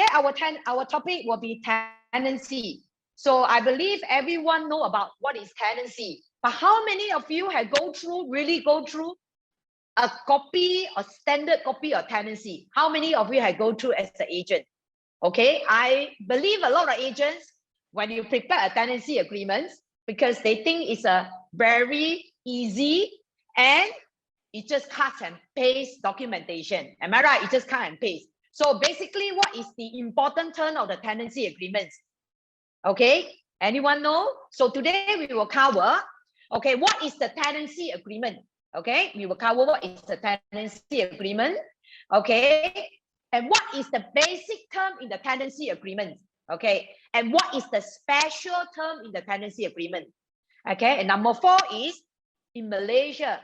today our topic will be tenancy. So I believe everyone know about what is tenancy. But how many of you have really go through a copy or standard copy of tenancy? How many of you have go through as an agent? Okay, I believe a lot of agents, when you prepare a tenancy agreement, because they think it's a very easy and it just cut and paste documentation. Am I right? It just cut and paste. So basically, what is the important term of the tenancy agreements? Okay, anyone know? So today we will cover, okay, what is the tenancy agreement? Okay, we will cover what is the tenancy agreement. Okay, and what is the basic term in the tenancy agreement? Okay, and what is the special term in the tenancy agreement? Okay, and number 4 is, in Malaysia,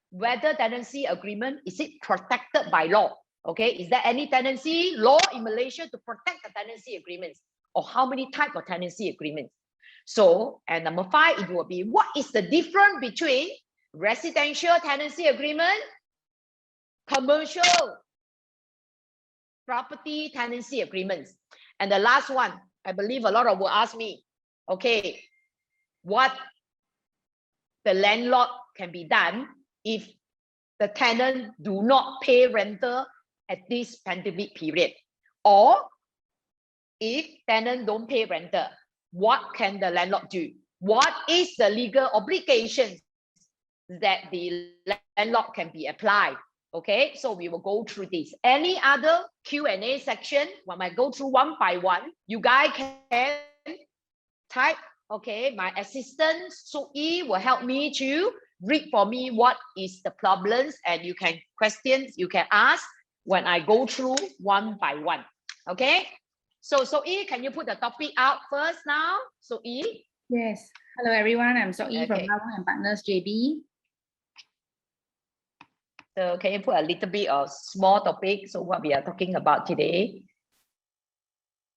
whether tenancy agreement, is it protected by law? Okay, is there any tenancy law in Malaysia to protect the tenancy agreements? Or how many types of tenancy agreements? So, and number 5, it will be, what is the difference between residential tenancy agreement, commercial property tenancy agreements? And the last one, I believe a lot of will ask me, okay, what the landlord can be done if the tenant do not pay rental at this pandemic period, or if tenant don't pay rental, what can the landlord do? What is the legal obligations that the landlord can be applied? Okay, so we will go through this. Any other Q&A section, when I go through one by one, you guys can type. Okay, my assistant Sui will help me to read for me what is the problems, and you can ask when I go through one by one. Okay, so Sui, can you put the topic out first now? Sui? Yes. Hello everyone, I'm Sui from Wong and Partners JB. So can you put a little bit of small topic, so what we are talking about today?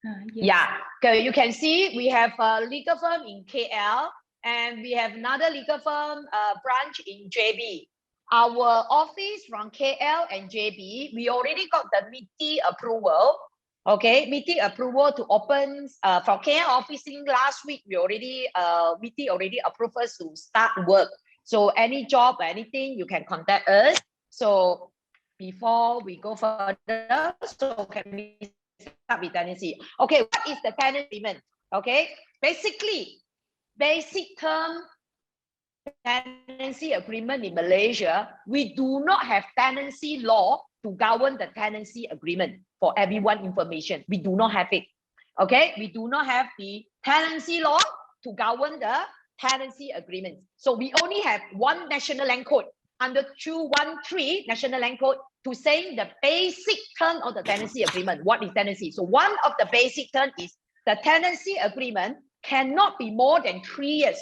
Yes. Yeah, okay, you can see we have a legal firm in KL, and we have another legal firm branch in JB. Our office from KL and JB, we already got the MITI approval. Okay, MITI approval to open for KL officing last week. We already MITI already approved us to start work. So any job or anything, you can contact us. So before we go further, so can we start with tenancy? Okay, what is the tenancy agreement? Okay, basically, basic term tenancy agreement in Malaysia, we do not have tenancy law to govern the tenancy agreement. For everyone information, we do not have it. Okay, we do not have the tenancy law to govern the tenancy agreement. So we only have one national land code under 213 national land code to say the basic term of the tenancy agreement. What is tenancy? So one of the basic terms is the tenancy agreement cannot be more than 3 years.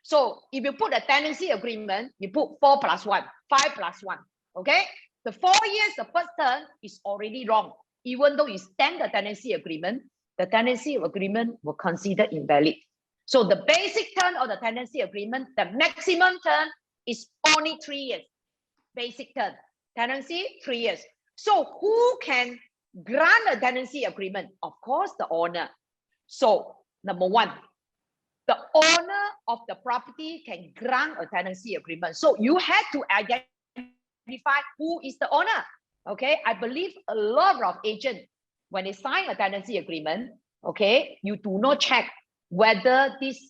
So if you put a tenancy agreement, you put 4 + 1, 5 + 1. Okay, the 4 years, the first term is already wrong. Even though you stand the tenancy agreement will consider invalid. So the basic term of the tenancy agreement, the maximum term is only 3 years. Basic term, tenancy, 3 years. So who can grant a tenancy agreement? Of course, the owner. So number 1, the owner of the property can grant a tenancy agreement. So you have to identify who is the owner. Okay, I believe a lot of agents, when they sign a tenancy agreement, okay, you do not check whether this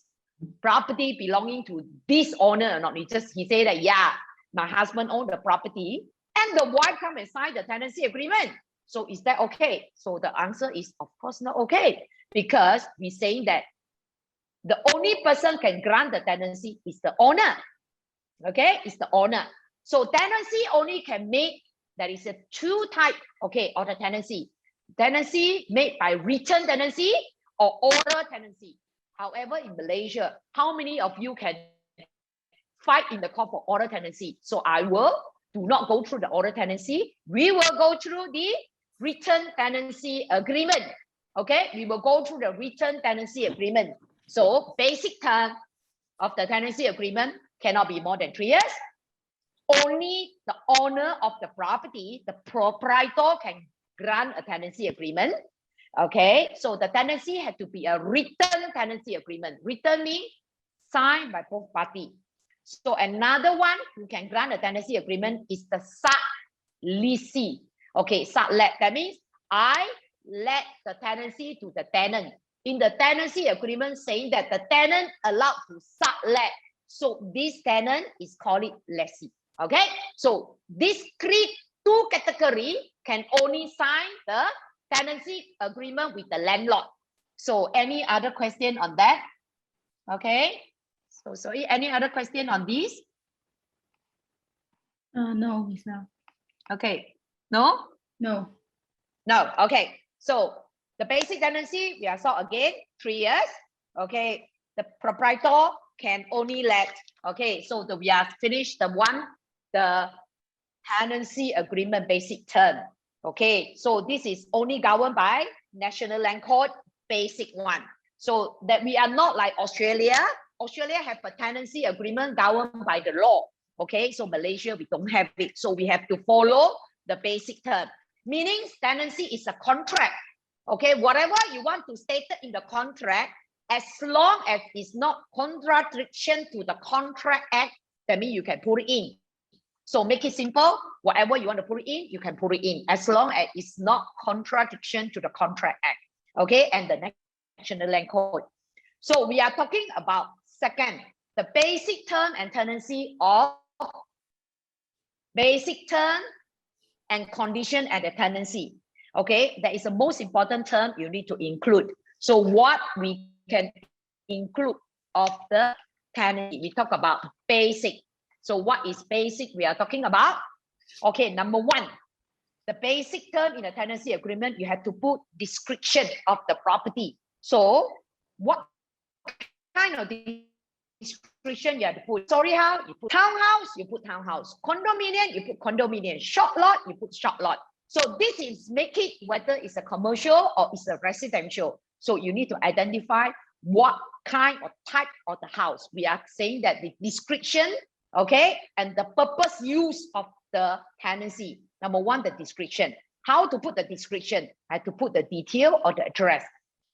property belonging to this owner or not. He say that, yeah, my husband owned the property, and the wife come and sign the tenancy agreement. So is that okay? So the answer is, of course, not okay, because we're saying that the only person can grant the tenancy is the owner. Okay, it's the owner. So tenancy only can make, there is a 2 type, okay, of the tenancy. Tenancy made by written tenancy or oral tenancy. However, in Malaysia, how many of you can fight in the court for oral tenancy? So I will do not go through the oral tenancy. We will go through the written tenancy agreement. Okay, we will go through the written tenancy agreement. So basic term of the tenancy agreement cannot be more than 3 years. Only the owner of the property, the proprietor, can grant a tenancy agreement. Okay, so the tenancy had to be a written tenancy agreement. Written means signed by both parties. So another one who can grant a tenancy agreement is the sub-lessee. Okay, sublet. That means I let the tenancy to the tenant. In the tenancy agreement saying that the tenant allowed to sublet. So this tenant is called lessee. Okay, so these two categories can only sign the tenancy agreement with the landlord. So any other question on that? Okay, so sorry, any other question on this? No, Miss Lau. Okay, no? No. No, okay. So the basic tenancy, we saw again, 3 years. Okay, the proprietor can only let, okay, so we have finished the tenancy agreement basic term. Okay, so this is only governed by National Land Code basic one. So that we are not like Australia. Australia have a tenancy agreement governed by the law. Okay, so Malaysia, we don't have it. So we have to follow the basic term. Meaning tenancy is a contract. Okay, whatever you want to state it in the contract, as long as it's not contradiction to the Contract Act, that means you can put it in. So make it simple. Whatever you want to put it in, you can put it in, as long as it's not contradiction to the Contract Act. Okay, and the National Land Code. So we are talking about second, the basic term and tenancy of basic term and condition and the tenancy. Okay, that is the most important term you need to include. So what we can include of the tenancy, we talk about basic. So what is basic we are talking about? Okay, number one, the basic term in a tenancy agreement, you have to put description of the property. So what kind of description you have to put? Story house, you put townhouse, you put townhouse. Condominium, you put condominium. Short lot, you put short lot. So this is make it whether it's a commercial or it's a residential. So you need to identify what kind of type of the house. We are saying that the description, okay, and the purpose use of the tenancy. Number one, the description. How to put the description? I have to put the detail or the address.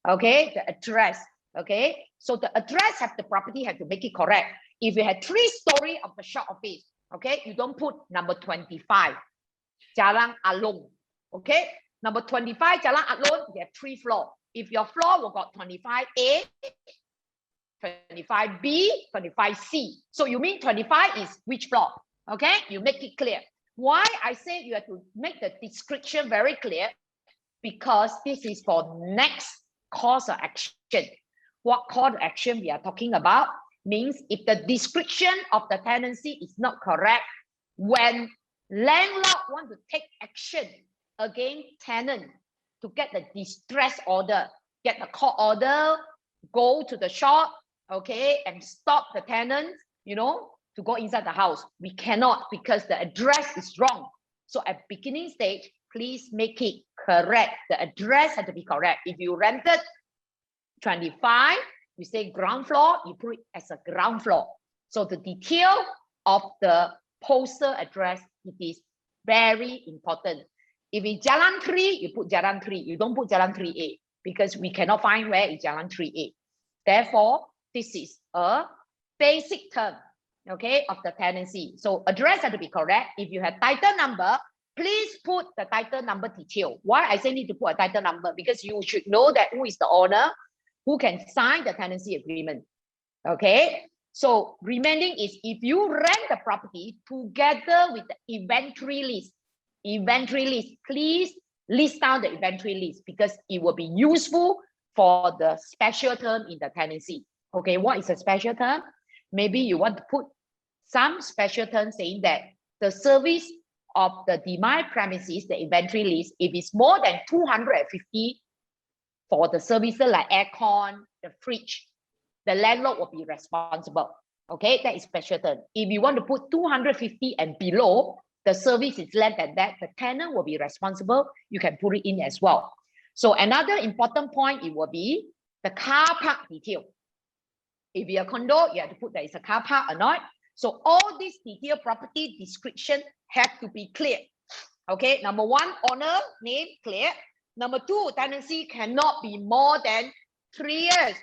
Okay, the address. Okay, so the address have the property have to make it correct. If you had 3 stories of the shop office, okay, you don't put number 25, Jalan Along. Okay, number 25, Jalan Along, you have 3 floors. If your floor will got 25A, 25B, 25C. So you mean 25 is which floor? Okay, you make it clear. Why I say you have to make the description very clear? Because this is for next course of action. What call to action we are talking about means if the description of the tenancy is not correct, when landlord want to take action against tenant to get the distress order, get the court order, go to the shop, okay, and stop the tenant, you know, to go inside the house. We cannot because the address is wrong. So at beginning stage, please make it correct. The address has to be correct. If you rented 25, you say ground floor, you put it as a ground floor. So the detail of the postal address, it is very important. If it's Jalan 3, you put Jalan 3. You don't put Jalan 3A because we cannot find where is Jalan 3A. Therefore, this is a basic term, okay, of the tenancy. So address has to be correct. If you have title number, please put the title number detail. Why I say need to put a title number? Because you should know that who is the owner, who can sign the tenancy agreement. Okay, so remaining is if you rent the property together with the inventory list. Inventory list, please list down the inventory list because it will be useful for the special term in the tenancy. Okay, what is a special term? Maybe you want to put some special term saying that the service of the demise premises, the inventory list, if it's more than 250 for the services like aircon, the fridge, the landlord will be responsible. Okay, that is special term. If you want to put 250 and below, the service is less than that, the tenant will be responsible. You can put it in as well. So another important point, it will be the car park detail. If you're a condo, you have to put that it's a car park or not. So all these detailed property description have to be clear. Okay, number one, owner name clear. Number 2, tenancy cannot be more than 3 years.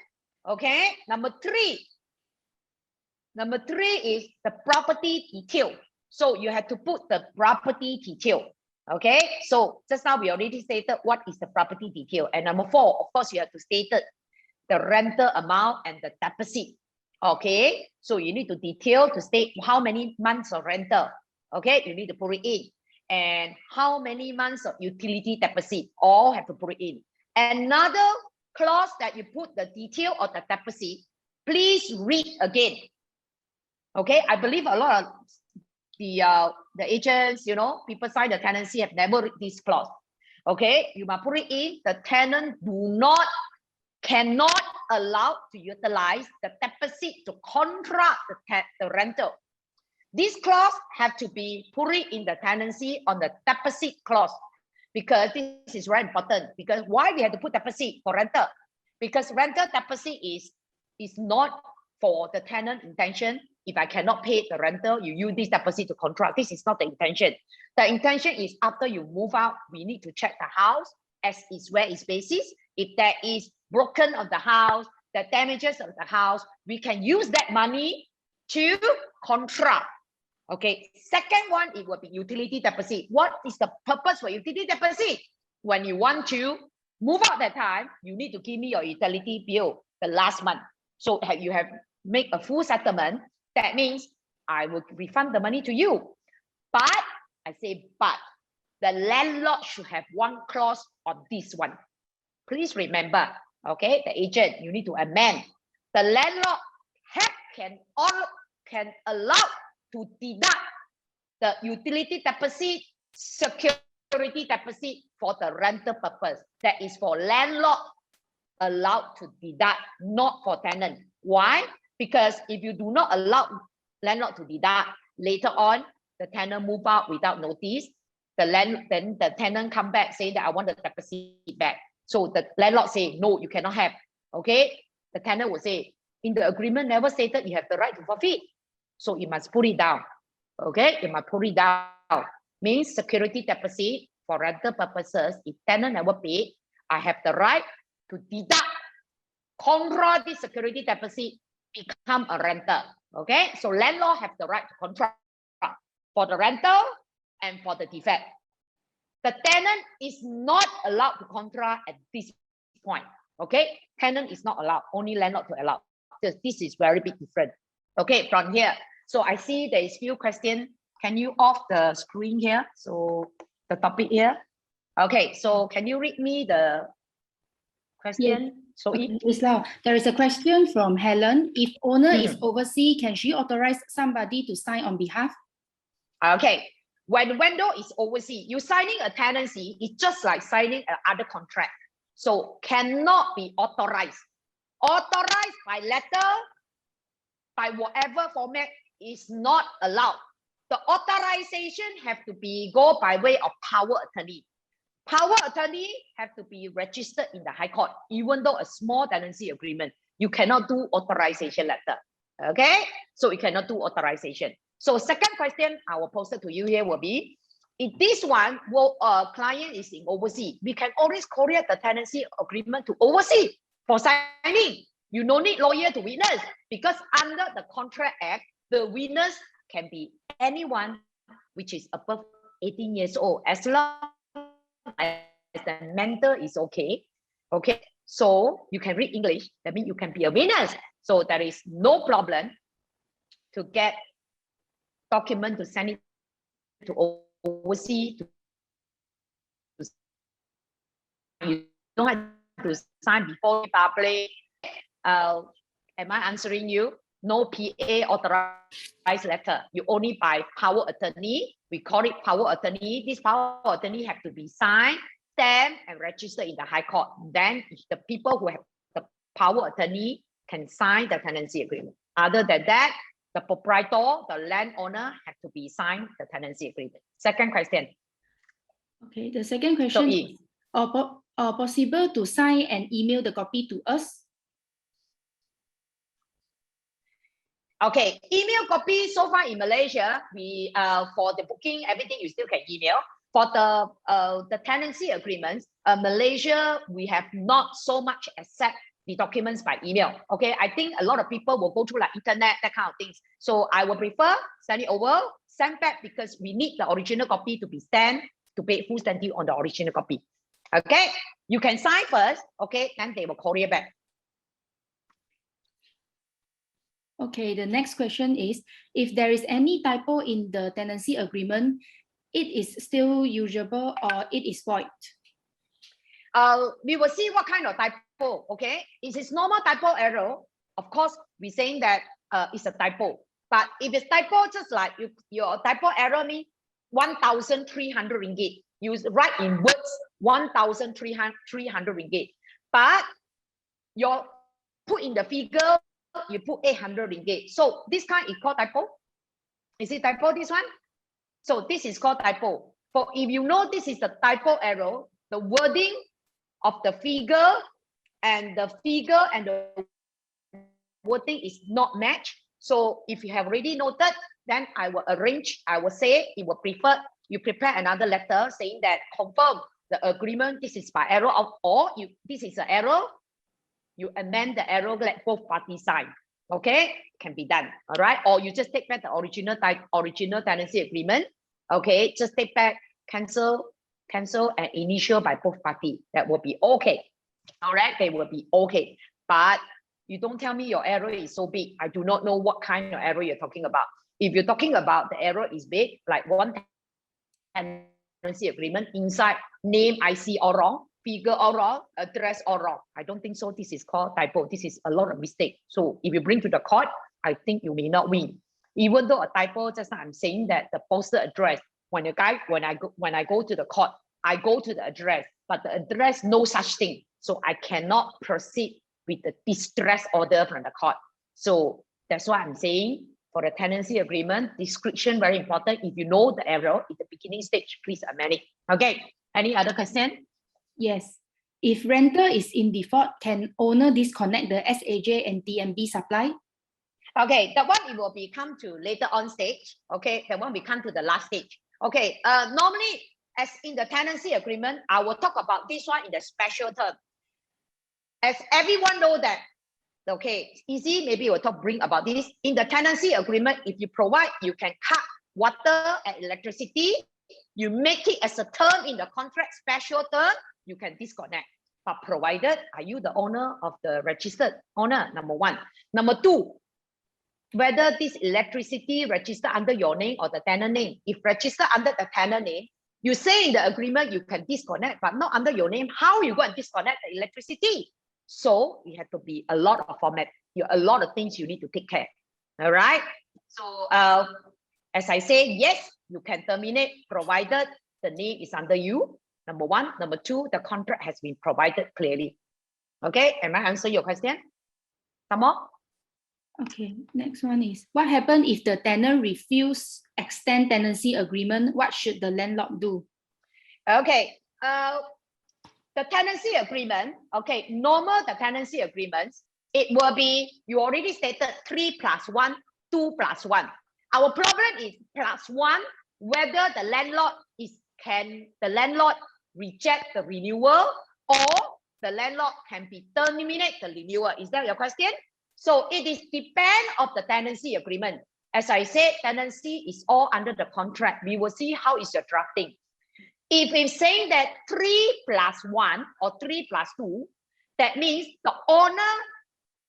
Okay. Number three is the property detail. So you have to put the property detail. Okay. So just now we already stated what is the property detail. And number 4, of course, you have to state the rental amount and the deposit. Okay. So you need to detail to state how many months of rental. Okay. You need to put it in. And how many months of utility deposit, all have to put it in. Another clause that you put the detail of the deposit, please read again. Okay, I believe a lot of the agents, you know, people sign the tenancy have never read this clause. Okay, you must put it in. The tenant cannot allow to utilize the deposit to contract the rental. This clause have to be put in the tenancy on the deposit clause, because this is very important. Because why we have to put deposit for rental? Because rental deposit is not for the tenant intention. If I cannot pay the rental, you use this deposit to contract. This is not the intention. The intention is after you move out, we need to check the house as is where its basis. If there is broken of the house, the damages of the house, we can use that money to contract. Okay, second one, it will be utility deposit. What is the purpose for utility deposit? When you want to move out that time, you need to give me your utility bill the last month. So you have make a full settlement. That means I will refund the money to you. But, I say but, the landlord should have one clause on this one. Please remember, okay, the agent, you need to amend. The landlord can allow to deduct the utility deposit, security deposit for the rental purpose. That is for landlord allowed to deduct, not for tenant. Why? Because if you do not allow landlord to deduct, later on, the tenant move out without notice, then the tenant come back saying that I want the deposit back. So the landlord say, no, you cannot have. Okay? The tenant will say, in the agreement never stated you have the right to forfeit. So you must put it down. Okay? You must put it down. Means security deposit for rental purposes. If tenant never paid, I have the right to deduct, contract this security deposit, become a renter. Okay? So landlord have the right to contract for the rental and for the defect. The tenant is not allowed to contract at this point. Okay? Tenant is not allowed, only landlord to allow. This is very big difference. Okay, from here. So I see there is few questions. Can you off the screen here? So the topic here. Okay, so can you read me the question? Yes. So okay, there is a question from Helen. If owner is overseas, can she authorize somebody to sign on behalf? Okay, when vendor is overseas, you signing a tenancy, it's just like signing another contract. So cannot be authorized. Authorized by letter, by whatever format, is not allowed. The authorization have to be go by way of power attorney. Power attorney have to be registered in the High Court, even though a small tenancy agreement, you cannot do authorization letter. Okay, so you cannot do authorization. So second question I will post it to you here will be, if this one client is in overseas, we can always courier the tenancy agreement to overseas for signing. You no need lawyer to witness, because under the Contract Act, the witness can be anyone which is above 18 years old, as long as the mentor is okay. Okay, so you can read English, that means you can be a witness. So there is no problem to get document to send it to overseas. You don't have to sign before public. Am I answering you? No PA authorized letter. You only by power attorney. We call it power attorney. This power attorney have to be signed, stamped, and registered in the High Court. Then the people who have the power attorney can sign the tenancy agreement. Other than that, the proprietor, the landowner, have to be signed the tenancy agreement. Second question. Okay, the second question is, possible to sign and email the copy to us? Okay, email copy so far in Malaysia, we for the booking, everything you still can email. for the tenancy agreements, Malaysia, we have not so much accept the documents by email. Okay, I think a lot of people will go through like internet, that kind of things. So I would prefer send it over, send back, because we need the original copy to be stamped to pay full stamp duty on the original copy. Okay, you can sign first. Okay, then they will courier back. Okay, the next question is, if there is any typo in the tenancy agreement, it is still usable or it is void? We will see what kind of typo. Okay, if it's normal typo error, of course, we're saying that it's a typo. But if it's typo, just like your typo error means 1,300 ringgit. You write in words 1,300 ringgit. But your put in the figure, you put 800 ringgit. So this kind is called typo. Is it typo, this one? So this is called typo. For if you know this is the typo error, the wording of the figure and the wording is not matched. So if you have already noted, then I will arrange, I will say it will prefer you prepare another letter saying that confirm the agreement, this is by error, or this is an error, you amend the error, let both parties sign. Okay, can be done. All right, or you just take back the original tenancy agreement. Okay, just take back, cancel, and initial by both parties. That will be okay. All right, they will be okay. But you don't tell me your error is so big. I do not know what kind of error you're talking about. If you're talking about the error is big, like one tenancy agreement inside name IC all wrong, figure all wrong, address all wrong, I don't think so. This is called typo. This is a lot of mistake. So if you bring to the court, I think you may not win. Even though a typo, just I'm saying that the postal address, when I go to the court, I go to the address, but the address no such thing. So I cannot proceed with the distress order from the court. So that's why I'm saying for the tenancy agreement, description very important. If you know the error in the beginning stage, please amend it. Okay, any other question? Yes. If renter is in default, can owner disconnect the SAJ and TMB supply? Okay, that one it will be come to later on stage. Okay, that one we come to the last stage. Okay, normally as in the tenancy agreement, I will talk about this one in the special term. As everyone know that, okay, it's easy, maybe we'll bring about this. In the tenancy agreement, if you provide, you can cut water and electricity, you make it as a term in the contract, special term, you can disconnect. But provided, are you the owner of the registered owner? Number one. Number two, whether this electricity registered under your name or the tenant name. If registered under the tenant name, you say in the agreement you can disconnect, but not under your name. How you go and disconnect the electricity? So you have to be a lot of format, a lot of things you need to take care. All right. So as I say, yes, you can terminate provided the name is under you. Number one. Number two, the contract has been provided clearly. Okay, am I answering your question? Some more? Okay, next one is, what happens if the tenant refuse extend tenancy agreement? What should the landlord do? Okay, the tenancy agreement, okay, normal the tenancy agreements, it will be, you already stated 3 + 1, 2 + 1. Our problem is +1, whether the landlord reject the renewal or the landlord can be terminate the renewal. Is that your question? So it is depend of the tenancy agreement. As I said, tenancy is all under the contract. We will see how is your drafting. If it's saying that 3 + 1 or 3 + 2, that means the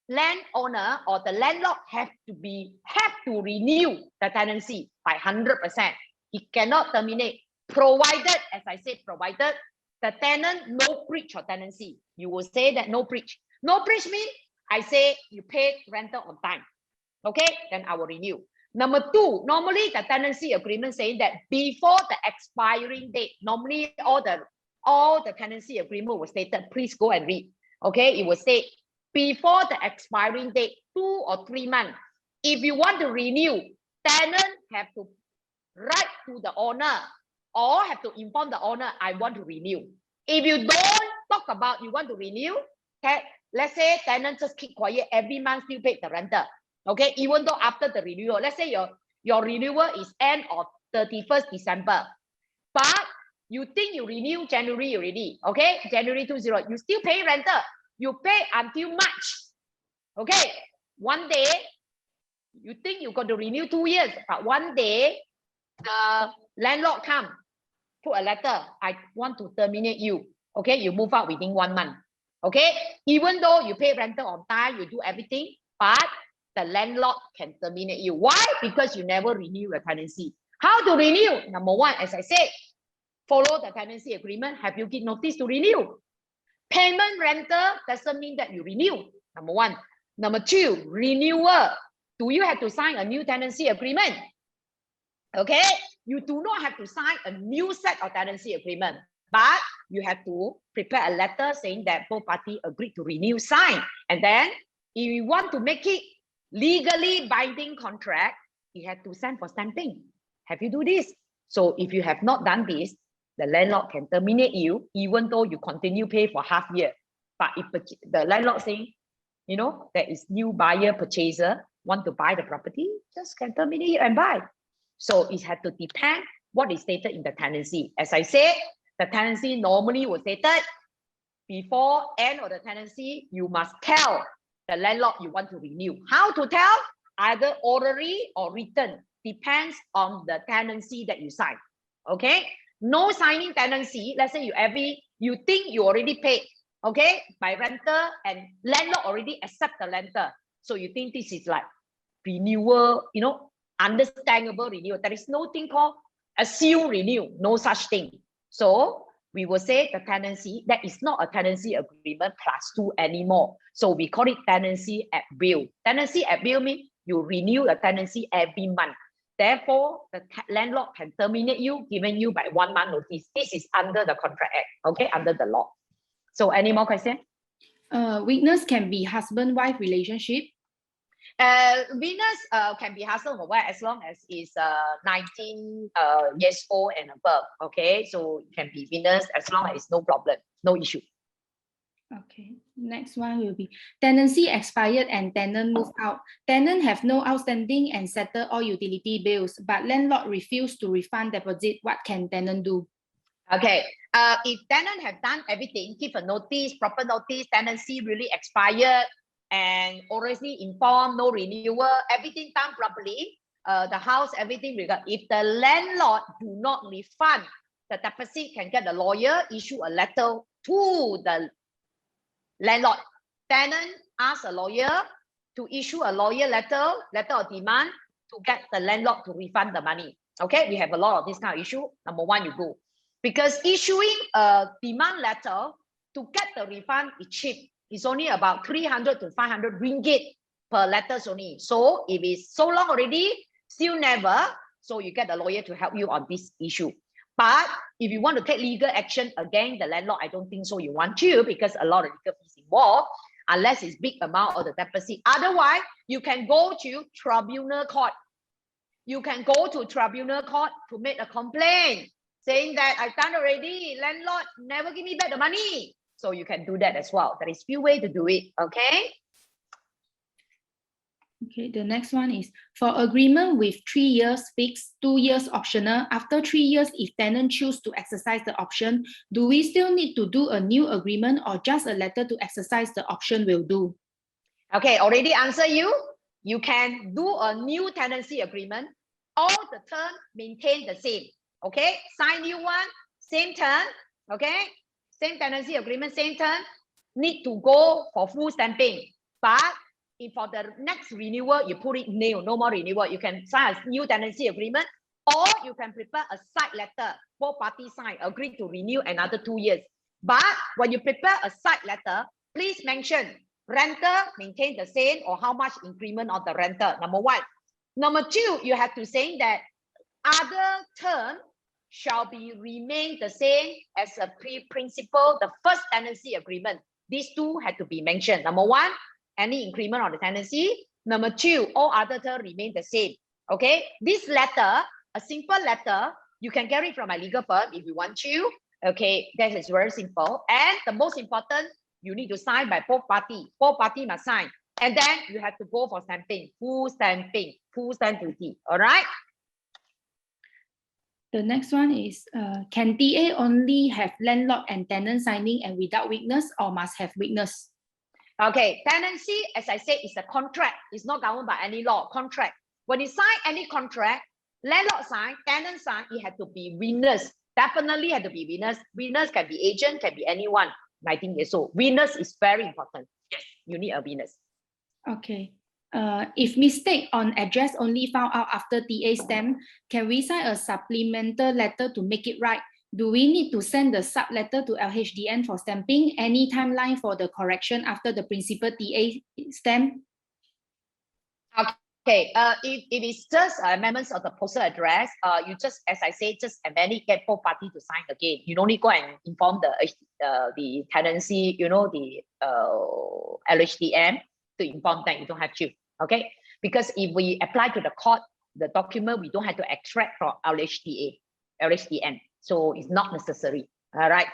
landowner or the landlord have to renew the tenancy by 100%. He cannot terminate, provided, as I said, provided the tenant no breach of tenancy. You will say that no breach. No breach means I say you pay rental on time. Okay, then I will renew. Number two, normally the tenancy agreement saying that before the expiring date, normally all the tenancy agreement was stated, please go and read. Okay, it will say before the expiring date, 2 or 3 months. If you want to renew, tenant have to write to the owner or have to inform the owner, I want to renew. If you don't talk about you want to renew, okay, let's say tenant just keep quiet, every month still pay the rental. Okay, even though after the renewal, let's say your renewal is end of 31st December, but You think you renew January already, okay? January 20, you still pay rental. You pay until March, okay? One day, you think you got to renew 2 years, but one day, the landlord come, put a letter, I want to terminate you, okay? You move out within 1 month, okay? Even though you pay rental on time, you do everything, but the landlord can terminate you. Why? Because you never renew your tenancy. How to renew? Number one, as I said, follow the tenancy agreement. Have you give notice to renew? Payment rental doesn't mean that you renew. Number one. Number two, renewal. Do you have to sign a new tenancy agreement? Okay, you do not have to sign a new set of tenancy agreement, but you have to prepare a letter saying that both parties agreed to renew, sign. And then if you want to make it legally binding contract, you have to send for stamping. Have you do this? So if you have not done this, the landlord can terminate you, even though you continue pay for half year. But if the landlord saying, you know, there is new buyer purchaser want to buy the property, just can terminate it and buy. So it has to depend what is stated in the tenancy. As I said, the tenancy normally was stated before end of the tenancy, you must tell the landlord you want to renew. How to tell? Either orally or written. Depends on the tenancy that you sign. Okay? No signing tenancy. Let's say you think you already paid, okay, by renter, and landlord already accept the renter. So you think this is like renewal, you know, understandable renewal. There is no thing called assume renew. No such thing. So we will say the tenancy, that is not a tenancy agreement +2 anymore. So we call it tenancy at will. Tenancy at will means you renew the tenancy every month. Therefore, the landlord can terminate you, giving you by 1 month notice. This is under the Contract Act, okay, under the law. So any more questions? Witness can be husband-wife relationship. Witness can be husband or wife as long as is 19 years old and above, okay? So it can be witness as long as no problem, no issue. Okay, next one will be tenancy expired and tenant moved out. Tenant have no outstanding and settle all utility bills, but landlord refused to refund deposit. What can tenant do? Okay, if tenant have done everything, give a notice, proper notice, tenancy really expired, and already informed, no renewal, everything done properly, the house, everything regard. If the landlord do not refund the deposit, can get the lawyer issue a letter to the landlord. Tenant ask a lawyer to issue a lawyer letter of demand to get the landlord to refund the money. Okay, we have a lot of this kind of issue. Number one, you go. Because issuing a demand letter to get the refund is cheap. It's only about 300 to 500 ringgit per letters only. So if it's so long already, still never, so you get the lawyer to help you on this issue. But if you want to take legal action against the landlord, I don't think so you want to, because a lot of legal fees involved, unless it's big amount of the deposit. Otherwise, you can go to tribunal court. You can go to tribunal court to make a complaint, saying that I've done already, landlord never give me back the money. So you can do that as well. There is few ways to do it, okay? Okay, the next one is for agreement with 3 years fixed, 2 years optional. After 3 years, if tenant choose to exercise the option, do we still need to do a new agreement, or just a letter to exercise the option will do? Okay, already answer you. You can do a new tenancy agreement. All the terms maintain the same. Okay, sign new one, same term. Okay, same tenancy agreement, same term. Need to go for full stamping. But if for the next renewal, you put it nil, no more renewal, you can sign a new tenancy agreement, or you can prepare a side letter, both parties sign, agree to renew another 2 years. But when you prepare a side letter, please mention renter maintain the same or how much increment of the renter, number one. Number two, you have to say that other term shall be remain the same as a principle, the first tenancy agreement. These two had to be mentioned. Number one, any increment on the tenancy. Number two, all other terms remain the same. Okay, this letter, a simple letter, you can get it from my legal firm if you want to. Okay, that is very simple. And the most important, you need to sign by both parties. Both parties must sign. And then you have to go for stamping, full stamp duty. All right. The next one is, can TA only have landlord and tenant signing and without witness, or must have witness? Okay, tenancy, as I said, is a contract. It's not governed by any law, contract. When you sign any contract, landlord sign, tenant sign, it had to be witness. Definitely had to be witness. Witness can be agent, can be anyone, 19 years old. Witness is very important. Yes, you need a witness. Okay. If mistake on address only found out after TA stamp, can we sign a supplemental letter to make it right? Do we need to send the sub letter to LHDN for stamping? Any timeline for the correction after the principal TA stamp? Okay, if it is just amendments of the postal address, you just, as I say, just amend, get both parties to sign again. You don't need to go and inform the tenancy, you know, the LHDM to inform them. You don't have to, okay? Because if we apply to the court, the document, we don't have to extract from LHDM. So it's not necessary, all right?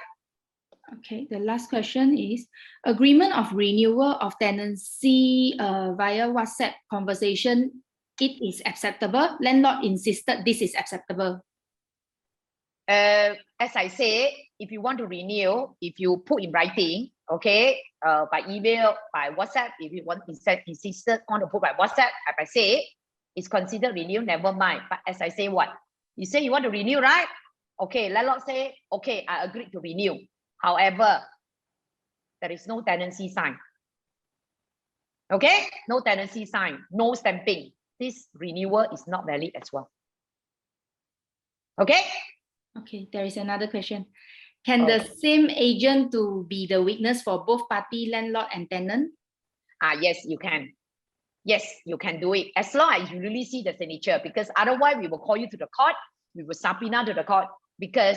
Okay, the last question is, agreement of renewal of tenancy via WhatsApp conversation, it is acceptable. Landlord insisted this is acceptable. As I say, if you want to renew, if you put in writing, okay, by email, by WhatsApp, if you want insisted on to put by WhatsApp, as I say, it's considered renew, never mind. But as I say, what? You say you want to renew, right? Okay, landlord say, okay, I agree to renew. However, there is no tenancy sign. Okay, no tenancy sign, no stamping. This renewal is not valid as well. Okay? Okay, there is another question. Can the same agent to be the witness for both party, landlord and tenant? Yes, you can. Yes, you can do it as long as you really see the signature, because otherwise we will call you to the court. We will subpoena to the court, because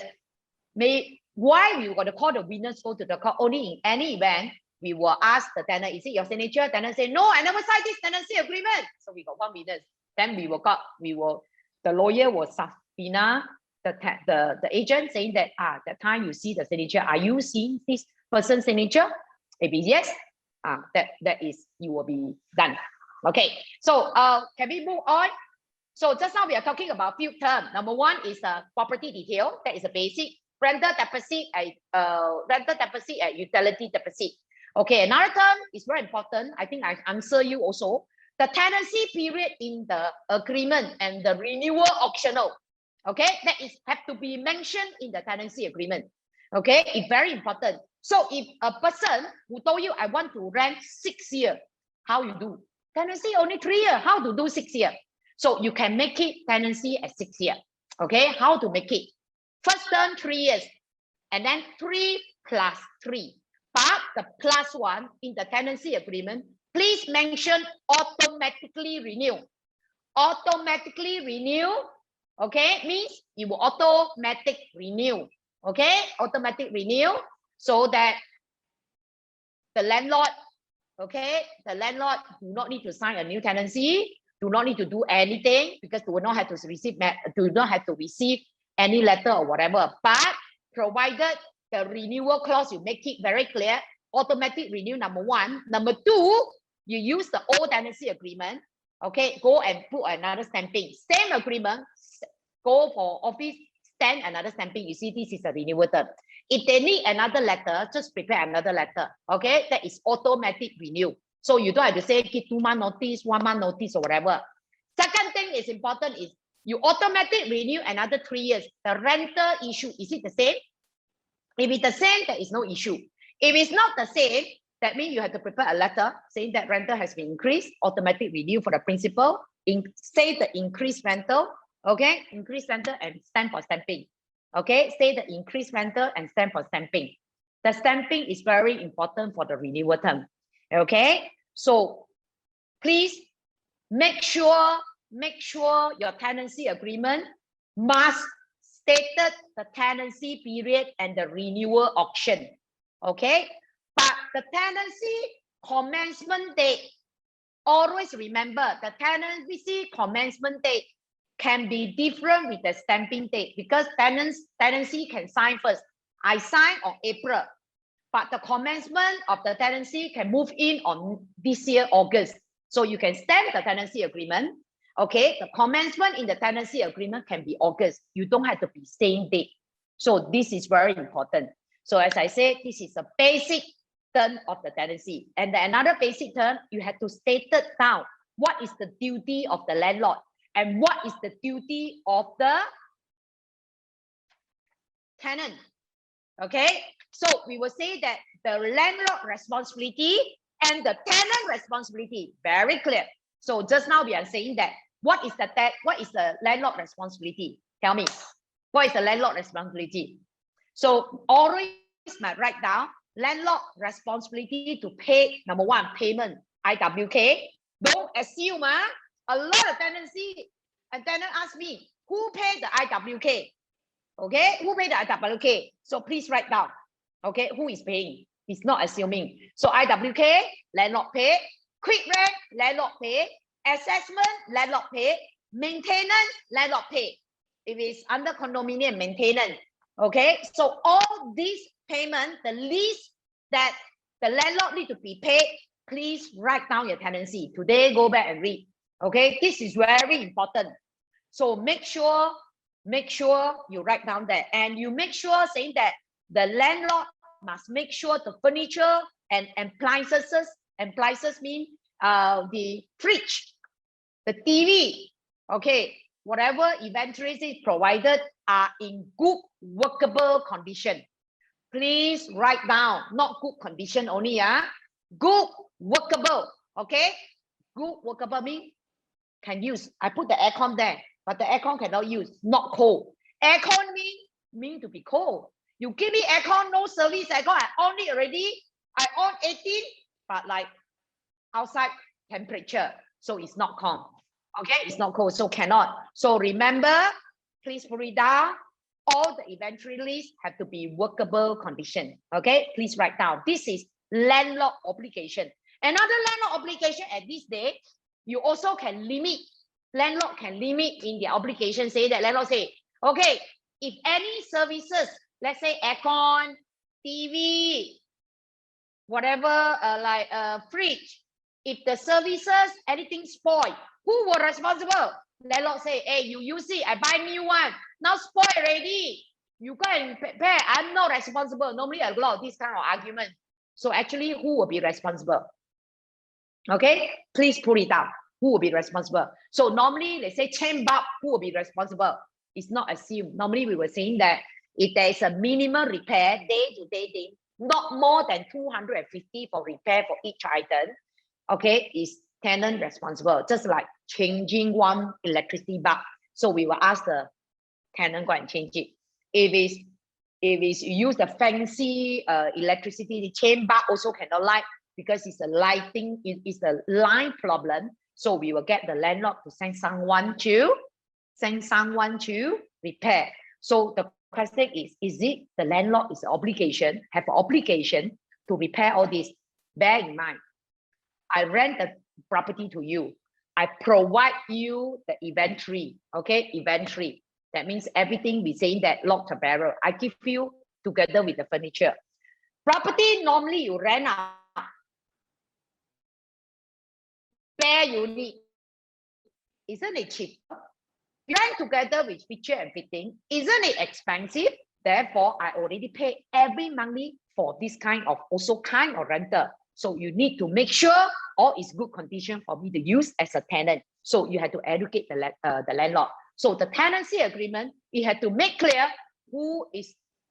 why we got to call the witness go to the court? Only in any event, we will ask the tenant, is it your signature? Tenant say, no, I never signed this tenancy agreement. So we got one witness. Then the lawyer will subpoena the agent, saying that that time you see the signature, are you seeing this person's signature? If it's yes, that is, you will be done. Okay, so can we move on? So just now we are talking about few terms. Number one is property detail. That is a basic. Rental deposit, utility deposit. Okay, another term is very important. I think I answer you also. The tenancy period in the agreement and the renewal optional. Okay, that is have to be mentioned in the tenancy agreement. Okay, it's very important. So if a person who told you I want to rent 6 years, how you do? Tenancy only 3 years. How to do 6 years? So you can make it tenancy at 6 years. Okay, how to make it? First term 3 years, and then 3 plus 3. But the plus one in the tenancy agreement, please mention automatically renew. Automatically renew, okay, means it will automatic renew. Okay, automatic renew, so that the landlord, okay, the landlord do not need to sign a new tenancy, do not need to do anything, because do not have to receive any letter or whatever. But provided the renewal clause, you make it very clear, automatic renew, number one. Number two, you use the old tenancy agreement, okay, go and put another stamping. Same agreement, go for office, stamp another stamping. You see, this is a renewal term. If they need another letter, just prepare another letter, okay? That is automatic renew. So you don't have to say, give 2 month notice, 1 month notice, or whatever. Second thing is important is, you automatically renew another 3 years. The rental issue, is it the same? If it's the same, there is no issue. If it's not the same, that means you have to prepare a letter saying that rental has been increased, automatic renew for the principal, say the increased rental, okay? Increased rental and stamp for stamping. Okay, say the increased rental and stamp for stamping. The stamping is very important for the renewal term. Okay, so please make sure your tenancy agreement must stated the tenancy period and the renewal option. Okay, but the tenancy commencement date, always remember the tenancy commencement date can be different with the stamping date, because tenancy can sign first. I sign on April, but the commencement of the tenancy can move in on this year, August. So you can stamp the tenancy agreement, Okay, the commencement in the tenancy agreement can be August. You don't have to be same date. So this is very important. So as I said, this is a basic term of the tenancy. And another basic term, you have to state it down. What is the duty of the landlord and what is the duty of the tenant? Okay, so we will say that the landlord responsibility and the tenant responsibility, very clear. So just now we are saying that what is the landlord responsibility? Tell me, what is the landlord responsibility? So always might write down landlord responsibility to pay, number one, payment, IWK. Don't assume, a lot of tenancy, a tenant ask me, who paid the IWK? Okay, who paid the IWK? So please write down, okay, who is paying? It's not assuming. So IWK, landlord pay, quick rent, landlord pay, assessment, landlord pay, maintenance, landlord pay. If it's under condominium, maintenance. Okay, so all these payment, the least that the landlord need to be paid, please write down your tenancy. Today, go back and read. Okay, this is very important. So make sure you write down that, and you make sure saying that the landlord must make sure the furniture and appliances mean the fridge, the TV, okay, whatever inventory is provided are in good workable condition. Please write down, not good condition only, good workable, okay? Good workable means can use. I put the aircon there, but the aircon cannot use, not cold. Aircon mean to be cold. You give me aircon, no service aircon, I on it already. I on 18, but like outside temperature, so it's not cold. Okay, it's not cold, so cannot. So remember, please put it down. All the inventory list have to be workable condition. Okay, please write down. This is landlord obligation. Another landlord obligation at this day, you also can limit. Landlord can limit in their obligation. Say that landlord say, okay, if any services, let's say aircon, TV, whatever, like fridge, if the services anything spoil, who will responsible? Landlord say, hey, you use it, I buy new one, now spoil already, you go and pay, I'm not responsible. Normally a lot of this kind of argument. So actually, who will be responsible? Okay, please put it down. Who will be responsible? So normally they say chain bulb, who will be responsible? It's not assumed. Normally we were saying that if there is a minimum repair day to day thing, not more than 250 for repair for each item, okay, is tenant responsible. Just like changing one electricity bulb, so we will ask the tenant go and change it. If it's use the fancy electricity, the chain bulb also cannot light because it's a lighting, it's a line problem. So we will get the landlord to send someone to repair. So the question is it the landlord is obligation, have an obligation to repair all this? Bear in mind, I rent the property to you. I provide you the inventory, okay? Inventory. That means everything we saying that lock the barrel. I give you together with the furniture. Property, normally you rent out. Spare unit. Isn't it cheaper? You rent together with feature and fitting. Isn't it expensive? Therefore, I already pay every monthly for this kind of rental. So you need to make sure all is good condition for me to use as a tenant. So you have to educate the landlord. So the tenancy agreement, you have to make clear who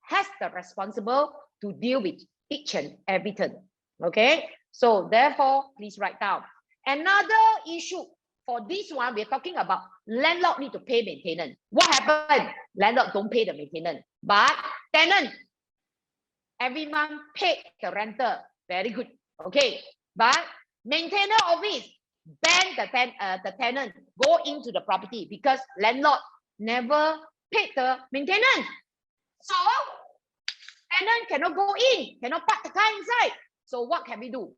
has the responsible to deal with each and everything. Okay. So therefore, please write down. Another issue for this one, we're talking about landlord need to pay maintenance. What happened? Landlord don't pay the maintenance, but tenant every month pay the rental. Very good. Okay, but maintainer office ban the tenant go into the property because landlord never paid the maintenance. So tenant cannot go in, cannot park the car inside. So what can we do?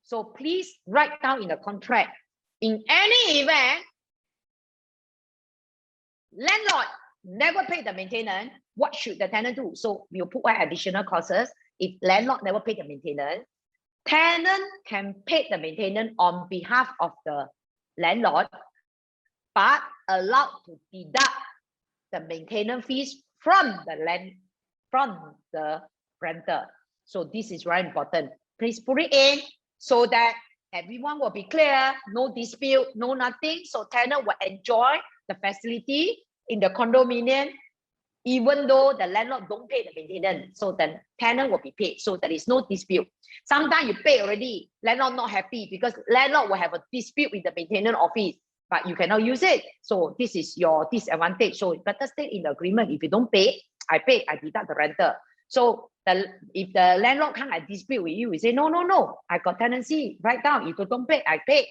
So please write down in the contract. In any event, landlord never paid the maintenance, what should the tenant do? So we'll put one additional clauses. If landlord never paid the maintenance, tenant can pay the maintenance on behalf of the landlord, but allowed to deduct the maintenance fees from the renter. So this is very important. Please put it in so that everyone will be clear, no dispute, no nothing. So tenant will enjoy the facility in the condominium, even though the landlord don't pay the maintenance. So the tenant will be paid. So there is no dispute. Sometimes you pay already, landlord not happy because landlord will have a dispute with the maintenance office, but you cannot use it. So this is your disadvantage. So you better stay in the agreement. If you don't pay, I pay, I deduct the rental. So if the landlord come and dispute with you, we say, no, I got tenancy, write down. If you don't pay, I pay,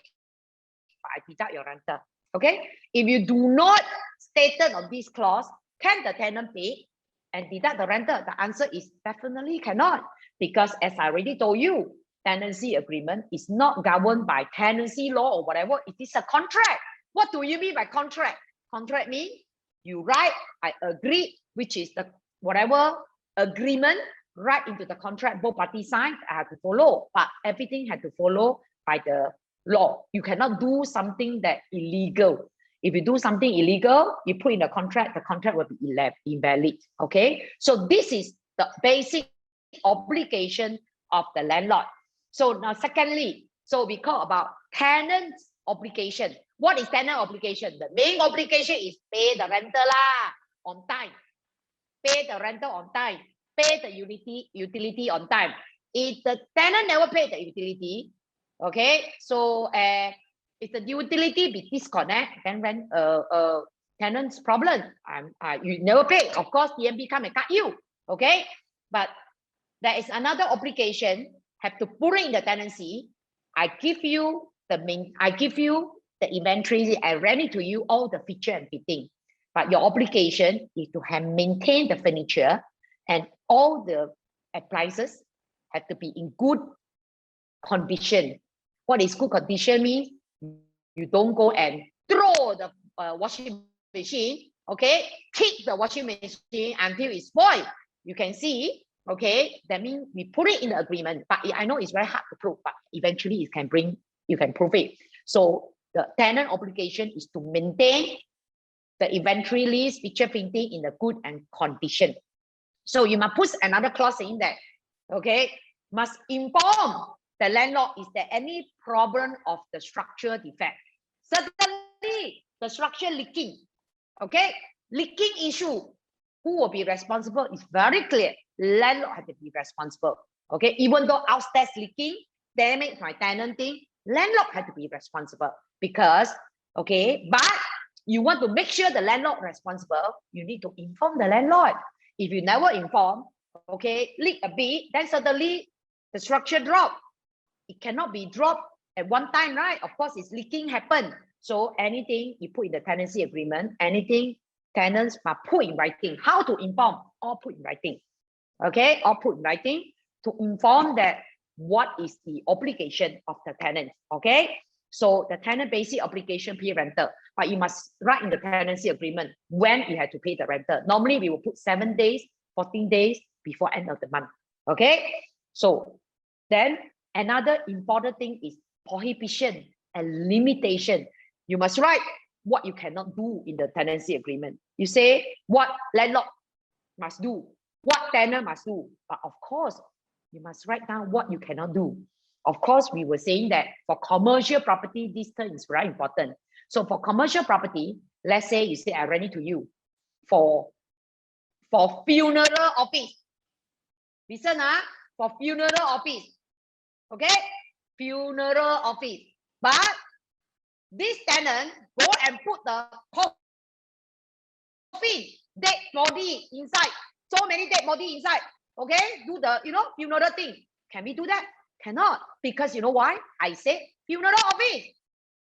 but I deduct your rental. Okay? If you do not stated on this clause, can the tenant pay and deduct the rental? The answer is definitely cannot, because as I already told you, tenancy agreement is not governed by tenancy law or whatever. It is a contract. What do you mean by contract? Contract means you write, I agree, which is the whatever agreement, right into the contract, both parties sign, I have to follow, but everything had to follow by the law. You cannot do something that illegal. If you do something illegal, you put in the contract will be invalid. Okay, so this is the basic obligation of the landlord. So now secondly, so we talk about tenant's obligation. What is tenant obligation? The main obligation is pay the rental on time. Pay the rental on time. Pay the utility on time. If the tenant never pay the utility, okay, so if the utility be disconnect, then when tenant's problem, you never pay, of course TMB come and cut you. Okay, but there is another obligation, have to put it in the tenancy. I give you the inventory, I rent it to you, all the feature and fitting, but your obligation is to have maintain the furniture and all the appliances have to be in good condition. What is good condition means? You don't go and throw the washing machine, okay? Kick the washing machine until it's spoiled. You can see, okay? That means we put it in the agreement, but I know it's very hard to prove, but eventually you can prove it. So the tenant obligation is to maintain the inventory list, picture printing in the good and condition. So you must put another clause in that, okay? Must inform the landlord, is there any problem of the structural defect? Certainly, the structure leaking, okay? Leaking issue, who will be responsible is very clear. Landlord has to be responsible, okay? Even though upstairs leaking, damage my tenant thing, landlord has to be responsible because, okay, but you want to make sure the landlord responsible, you need to inform the landlord. If you never inform, okay, leak a bit, then suddenly the structure drop. It cannot be dropped at one time, right? Of course, it's leaking happen. So anything you put in the tenancy agreement, anything tenants must put in writing. How to inform? All put in writing. Okay, all put in writing to inform that what is the obligation of the tenant. Okay, so the tenant basic obligation pay rental, but you must write in the tenancy agreement when you have to pay the rental. Normally we will put 7 days, 14 days before end of the month. Okay, so then another important thing is prohibition and limitation. You must write what you cannot do in the tenancy agreement. You say what landlord must do, what tenant must do, but of course you must write down what you cannot do. Of course, we were saying that for commercial property, this term is very important. So for commercial property, let's say you say I rent it to you for funeral office. Listen, for funeral office. Okay, funeral office. But this tenant go and put the coffin, dead body inside. So many dead body inside. Okay, do the funeral thing. Can we do that? Cannot, because you know why? I say funeral office.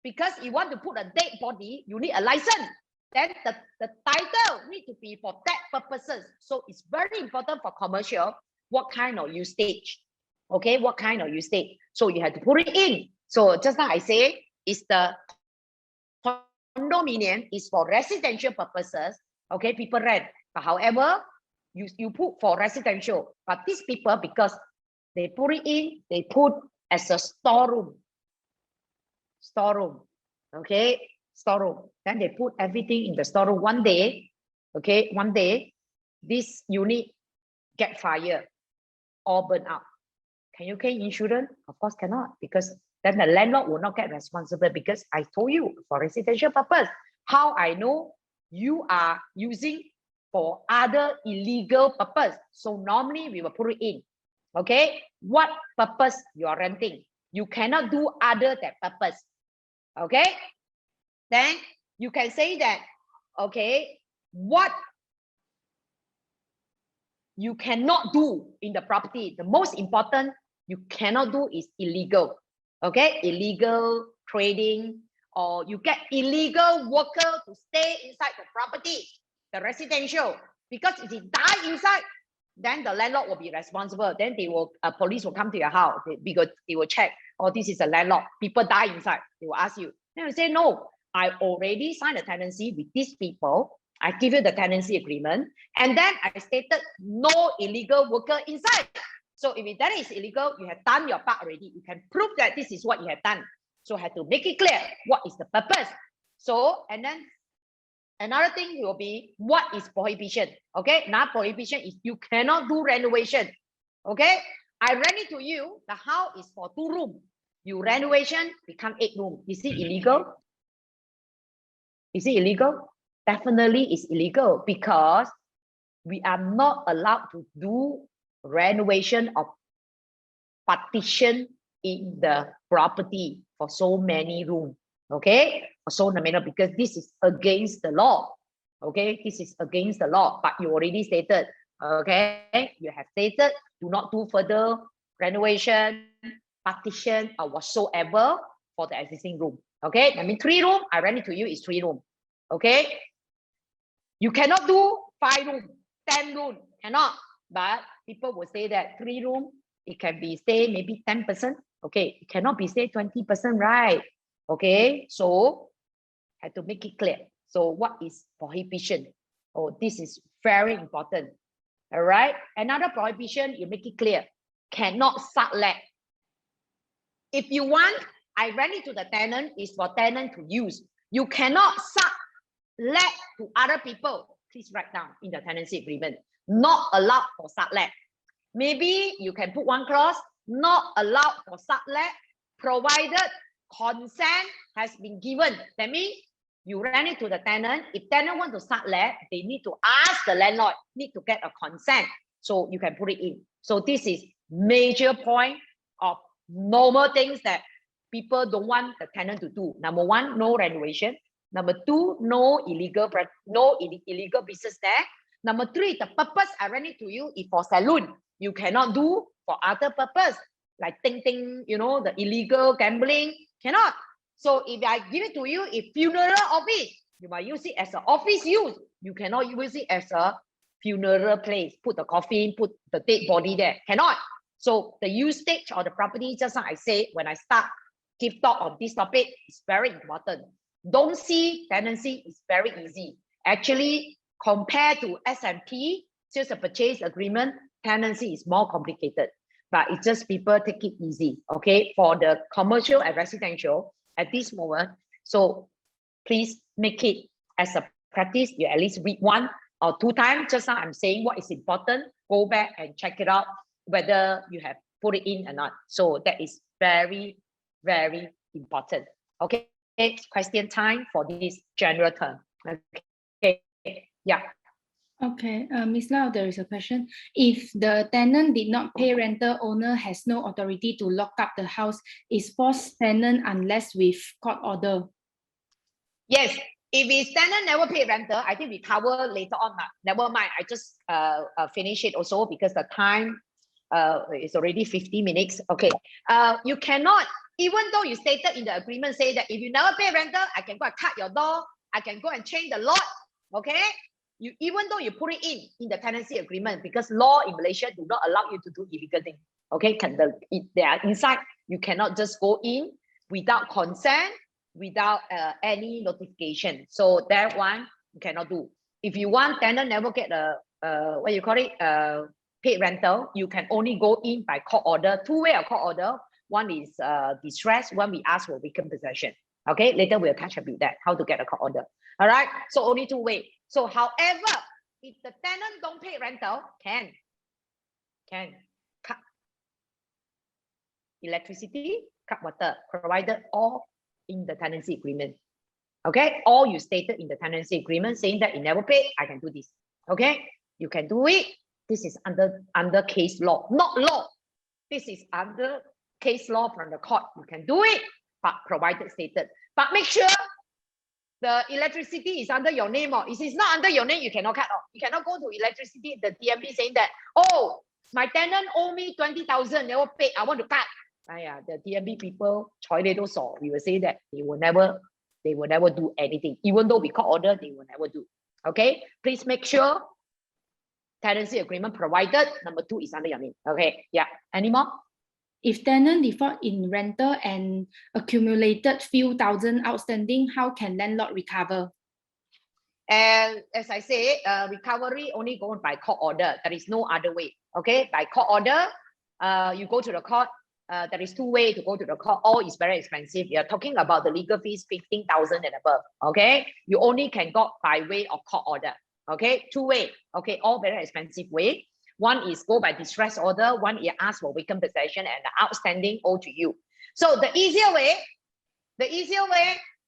Because you want to put a dead body, you need a license. Then the title need to be for that purposes. So it's very important for commercial, what kind of usage. Okay, what kind of usage. So you have to put it in. So just now I say, is the condominium is for residential purposes. Okay, people rent. But however, you put for residential. But these people, because they put it in, they put as a storeroom. Storeroom. Okay, storeroom. Then they put everything in the storeroom. One day, okay, one day, this unit get fire or burn out. Can you claim insurance? Of course cannot, because then the landlord will not get responsible, because I told you for residential purpose. How I know you are using for other illegal purpose? So normally we will put it in. Okay, what purpose you are renting? You cannot do other than purpose. Okay, then you can say that, okay, what you cannot do in the property, the most important you cannot do is illegal. Okay, illegal trading, or you get illegal worker to stay inside the property, the residential, because if he die inside, then the landlord will be responsible. Then they will, police will come to your house. They will check, oh, this is a landlord. People die inside. They will ask you. Then you say, no, I already signed a tenancy with these people. I give you the tenancy agreement. And then I stated no illegal worker inside. So if that is illegal, you have done your part already. You can prove that this is what you have done. So I have to make it clear what is the purpose. So, and then another thing will be, what is prohibition? Okay, now prohibition is you cannot do renovation. Okay, I rent it to you. The house is for 2 rooms. You renovation become 8 rooms. Is it illegal? Is it illegal? Definitely it's illegal, because we are not allowed to do renovation of partition in the property for so many rooms. Okay, for so many, because this is against the law. Okay, this is against the law, but you already stated, okay, you have stated do not do further renovation, partition, or whatsoever for the existing room. Okay, I mean 3 rooms, I rent it to you is 3 rooms. Okay, you cannot do 5 rooms, 10 rooms, cannot. But people will say that 3 rooms, it can be stay maybe 10%. Okay, it cannot be stay 20%, right? Okay, so I have to make it clear. So what is prohibition? Oh, this is very important. All right, another prohibition, you make it clear, cannot sublet. If you want, I rent it to the tenant, is for tenant to use. You cannot sublet to other people. Please write down in the tenancy agreement, not allowed for sublet. Maybe you can put one clause, not allowed for sublet, provided consent has been given. That means you rent it to the tenant. If tenant want to sublet, they need to ask the landlord, need to get a consent. So you can put it in. So this is major point of normal things that people don't want the tenant to do. Number 1, no renovation. Number 2, no illegal business there. Number 3, the purpose I rent it to you is for salon. You cannot do for other purpose, like you know, the illegal gambling, cannot. So if I give it to you, if funeral office, you might use it as an office use. You cannot use it as a funeral place. Put the coffin, put the dead body there, cannot. So the usage of the property, just like I say when I start give talk on this topic, is very important. Don't see tenancy is very easy. Actually, compared to S&P, sales and purchase agreement, tenancy is more complicated. But it's just people take it easy, okay? For the commercial and residential at this moment. So please make it as a practice. You at least read 1 or 2 times. Just now I'm saying what is important. Go back and check it out, whether you have put it in or not. So that is very, very important. Okay, question time for this general term. Okay, yeah. Okay, Ms. Lau, there is a question. If the tenant did not pay rental, owner has no authority to lock up the house. Is forced tenant unless with court order? Yes, if it's tenant never pay rental, I think we cover later on. Never mind, I just finish it also because the time is already 50 minutes. Okay, you cannot, even though you stated in the agreement, say that if you never pay rental, I can go and cut your door, I can go and change the lot. Okay, you, even though you put it in the tenancy agreement, because law in Malaysia do not allow you to do illegal thing. Okay, they are inside, you cannot just go in without consent, without any notification. So that one you cannot do. If you want tenant never get a what you call it, paid rental, you can only go in by court order. 2 way of court order. One is distress, one we ask for vacant possession. Okay, later we'll touch about that, how to get a court order. All right, so only 2 ways. So however, if the tenant don't pay rental, can cut electricity, cut water, provided all in the tenancy agreement. Okay, all you stated in the tenancy agreement saying that you never pay, I can do this. Okay, you can do it. This is under case law, not law. This is under case law from the court. You can do it, but provided stated. But make sure the electricity is under your name, or if it's not under your name, you cannot cut off. You cannot go to electricity, the TMB saying that, oh, my tenant owe me 20,000, never paid, I want to cut. The TMB people, we will say that they will never do anything. Even though we court order, they will never do. Okay, please make sure tenancy agreement provided. Number 2 is under your name. Okay, yeah. Any more? If tenant default in rental and accumulated few thousand outstanding, how can landlord recover? And as I say, recovery only goes by court order. There is no other way. Okay, by court order, you go to the court. There is 2 ways to go to the court. All is very expensive. You're talking about the legal fees 15,000 and above. Okay, you only can go by way of court order. Okay, 2 ways. Okay, all very expensive way. One is go by distress order. One is ask for vacant possession and the outstanding owed to you. So the easier way,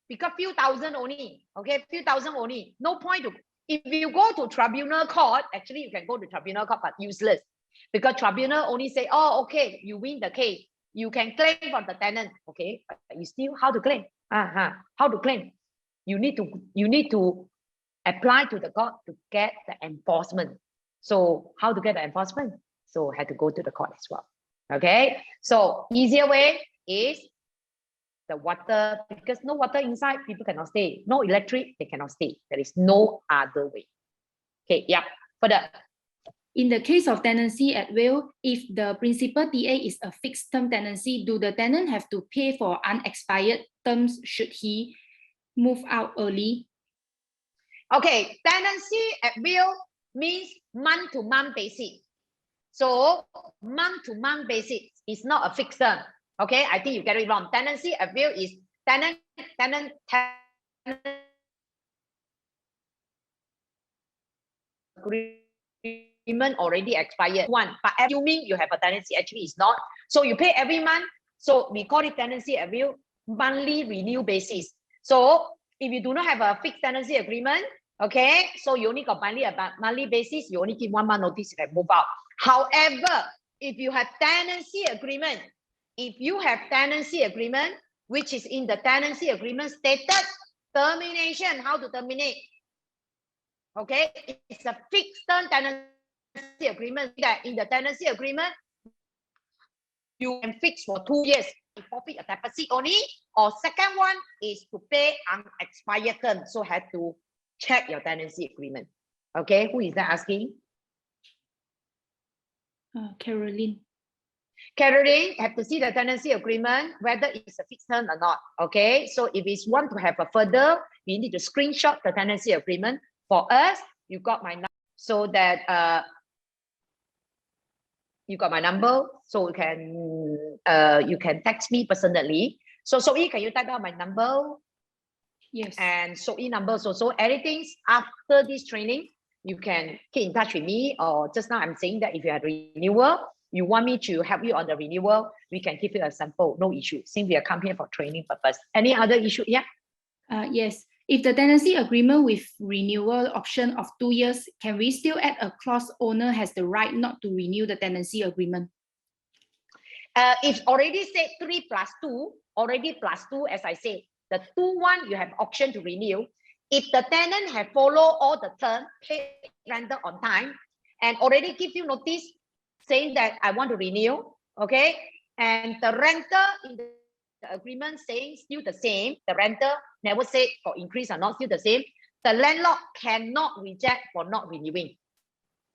because few thousand only. Okay, few thousand only. No point to. If you go to tribunal court, actually you can go to tribunal court, but useless, because tribunal only say, oh, okay, you win the case. You can claim from the tenant, okay? But you still, how to claim? How to claim? You need to apply to the court to get the enforcement. So how to get the enforcement? So had to go to the court as well. Okay. So easier way is the water, because no water inside, people cannot stay. No electric, they cannot stay. There is no other way. Okay. Yeah. Further. In the case of tenancy at will, if the principal TA is a fixed term tenancy, do the tenant have to pay for unexpired terms should he move out early? Okay, tenancy at will means month-to-month basis. So month-to-month basis is not a fixed term. Okay, I think you get it wrong. Tenancy at will is tenant agreement already expired. But assuming you have a tenancy, actually it's not. So you pay every month. So we call it tenancy at will, monthly renew basis. So if you do not have a fixed tenancy agreement, okay, so you only got monthly basis, you only give 1 month notice, you can move out. However, if you have tenancy agreement, which is in the tenancy agreement stated termination, how to terminate? Okay, it's a fixed term tenancy agreement that in the tenancy agreement, you can fix for 2 years to forfeit a deposit only, or second one is to pay unexpired term. So have to check your tenancy agreement. Okay, who is that asking? Caroline. Caroline, have to see the tenancy agreement, whether it's a fixed term or not. Okay, so if it's want to have a further, you need to screenshot the tenancy agreement. For us, you got my number, so that you got my number, so you can text me personally. So Soe, can you type out my number? Yes. And Soe number also. So anything after this training, you can get in touch with me. Or just now I'm saying that if you have renewal, you want me to help you on the renewal, we can give you a sample, no issue. Since we are come here for training purpose. Any other issue? Yeah. Yes. If the tenancy agreement with renewal option of 2 years, can we still add a clause owner has the right not to renew the tenancy agreement? If already said 3 + 2, already +2, as I said, the 2-1 you have option to renew. If the tenant have followed all the term, pay rental on time, and already give you notice saying that I want to renew, okay, and the renter in the agreement saying still the same, the renter never said for increase or not, still the same, the landlord cannot reject for not renewing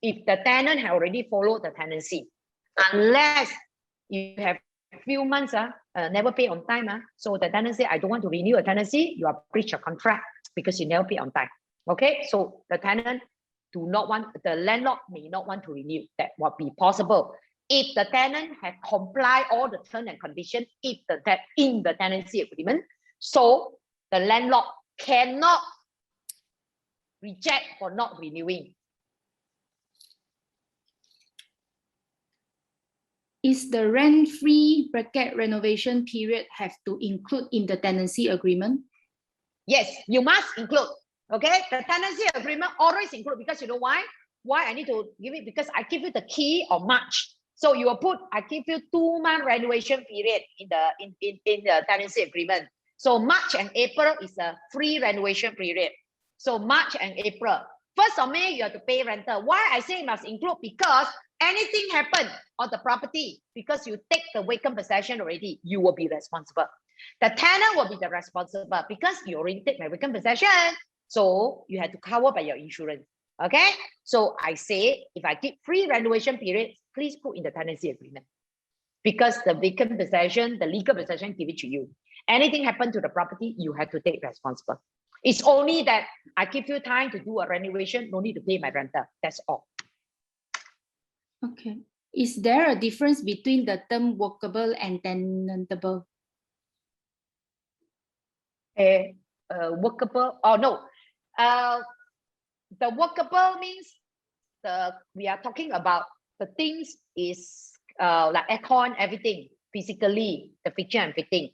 if the tenant have already followed the tenancy, unless you have few months never pay on time, so the tenant say I don't want to renew a tenancy, you are breach of contract because you never pay on time. Okay, so the tenant the landlord may not want to renew. That will be possible if the tenant has complied all the terms and conditions in the tenancy agreement. So the landlord cannot reject for not renewing. Is the rent-free bracket renovation period have to include in the tenancy agreement? Yes, you must include. Okay, the tenancy agreement always include, because you know why? Why I need to give it? Because I give you the key of March. So you will put, I give you 2-month renovation period in the tenancy agreement. So March and April is a free renovation period. So March and April. 1st of May, you have to pay rental. Why I say must include? Because anything happen on the property, because you take the vacant possession already, you will be responsible. The tenant will be the responsible because you already take my vacant possession. So you have to cover by your insurance. Okay. So I say, if I give free renovation period, please put in the tenancy agreement, because the vacant possession, the legal possession, give it to you. Anything happen to the property, you have to take responsible. It's only that I give you time to do a renovation, no need to pay my rental. That's all. Okay. Is there a difference between the term workable and tenantable? Workable? Oh no. The workable means we are talking about the things is like aircon, everything, physically, the fixture and fitting.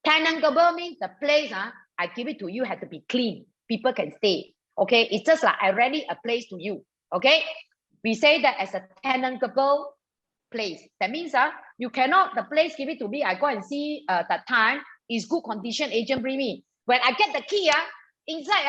Tenantable means the place, I give it to you, have to be clean. People can stay. Okay, it's just like I rent a place to you. Okay, we say that as a tenantable place. That means you cannot, the place give it to me, I go and see that time is good condition, agent bring me. When I get the key, inside,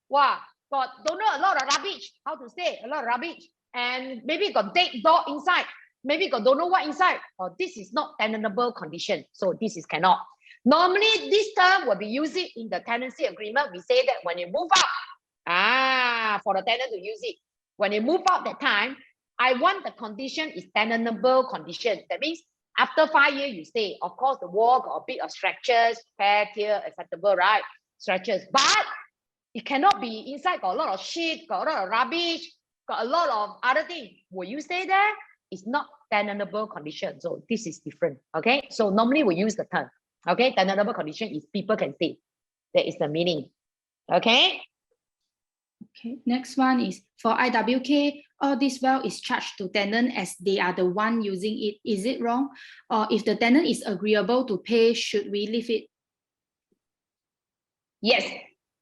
wow, got don't know a lot of rubbish. How to say? A lot of rubbish, and maybe got dead dog inside. Maybe got don't know what inside. Or this is not tenantable condition, so this is cannot. Normally, this term will be used in the tenancy agreement. We say that when you move out, for the tenant to use it. When you move out that time, I want the condition is tenantable condition. That means after 5 years you stay. Of course, the wall got a bit of scratches, tear, tear, acceptable, right? Scratches, but it cannot be inside got a lot of shit, got a lot of rubbish, got a lot of other things. Will you stay there? It's not tenantable condition. So this is different. Okay. So normally we use the term. Okay. Tenantable condition is people can stay. That is the meaning. Okay. Okay. Next one is for IWK, all this well is charged to tenant as they are the one using it. Is it wrong? Or if the tenant is agreeable to pay, should we leave it? Yes.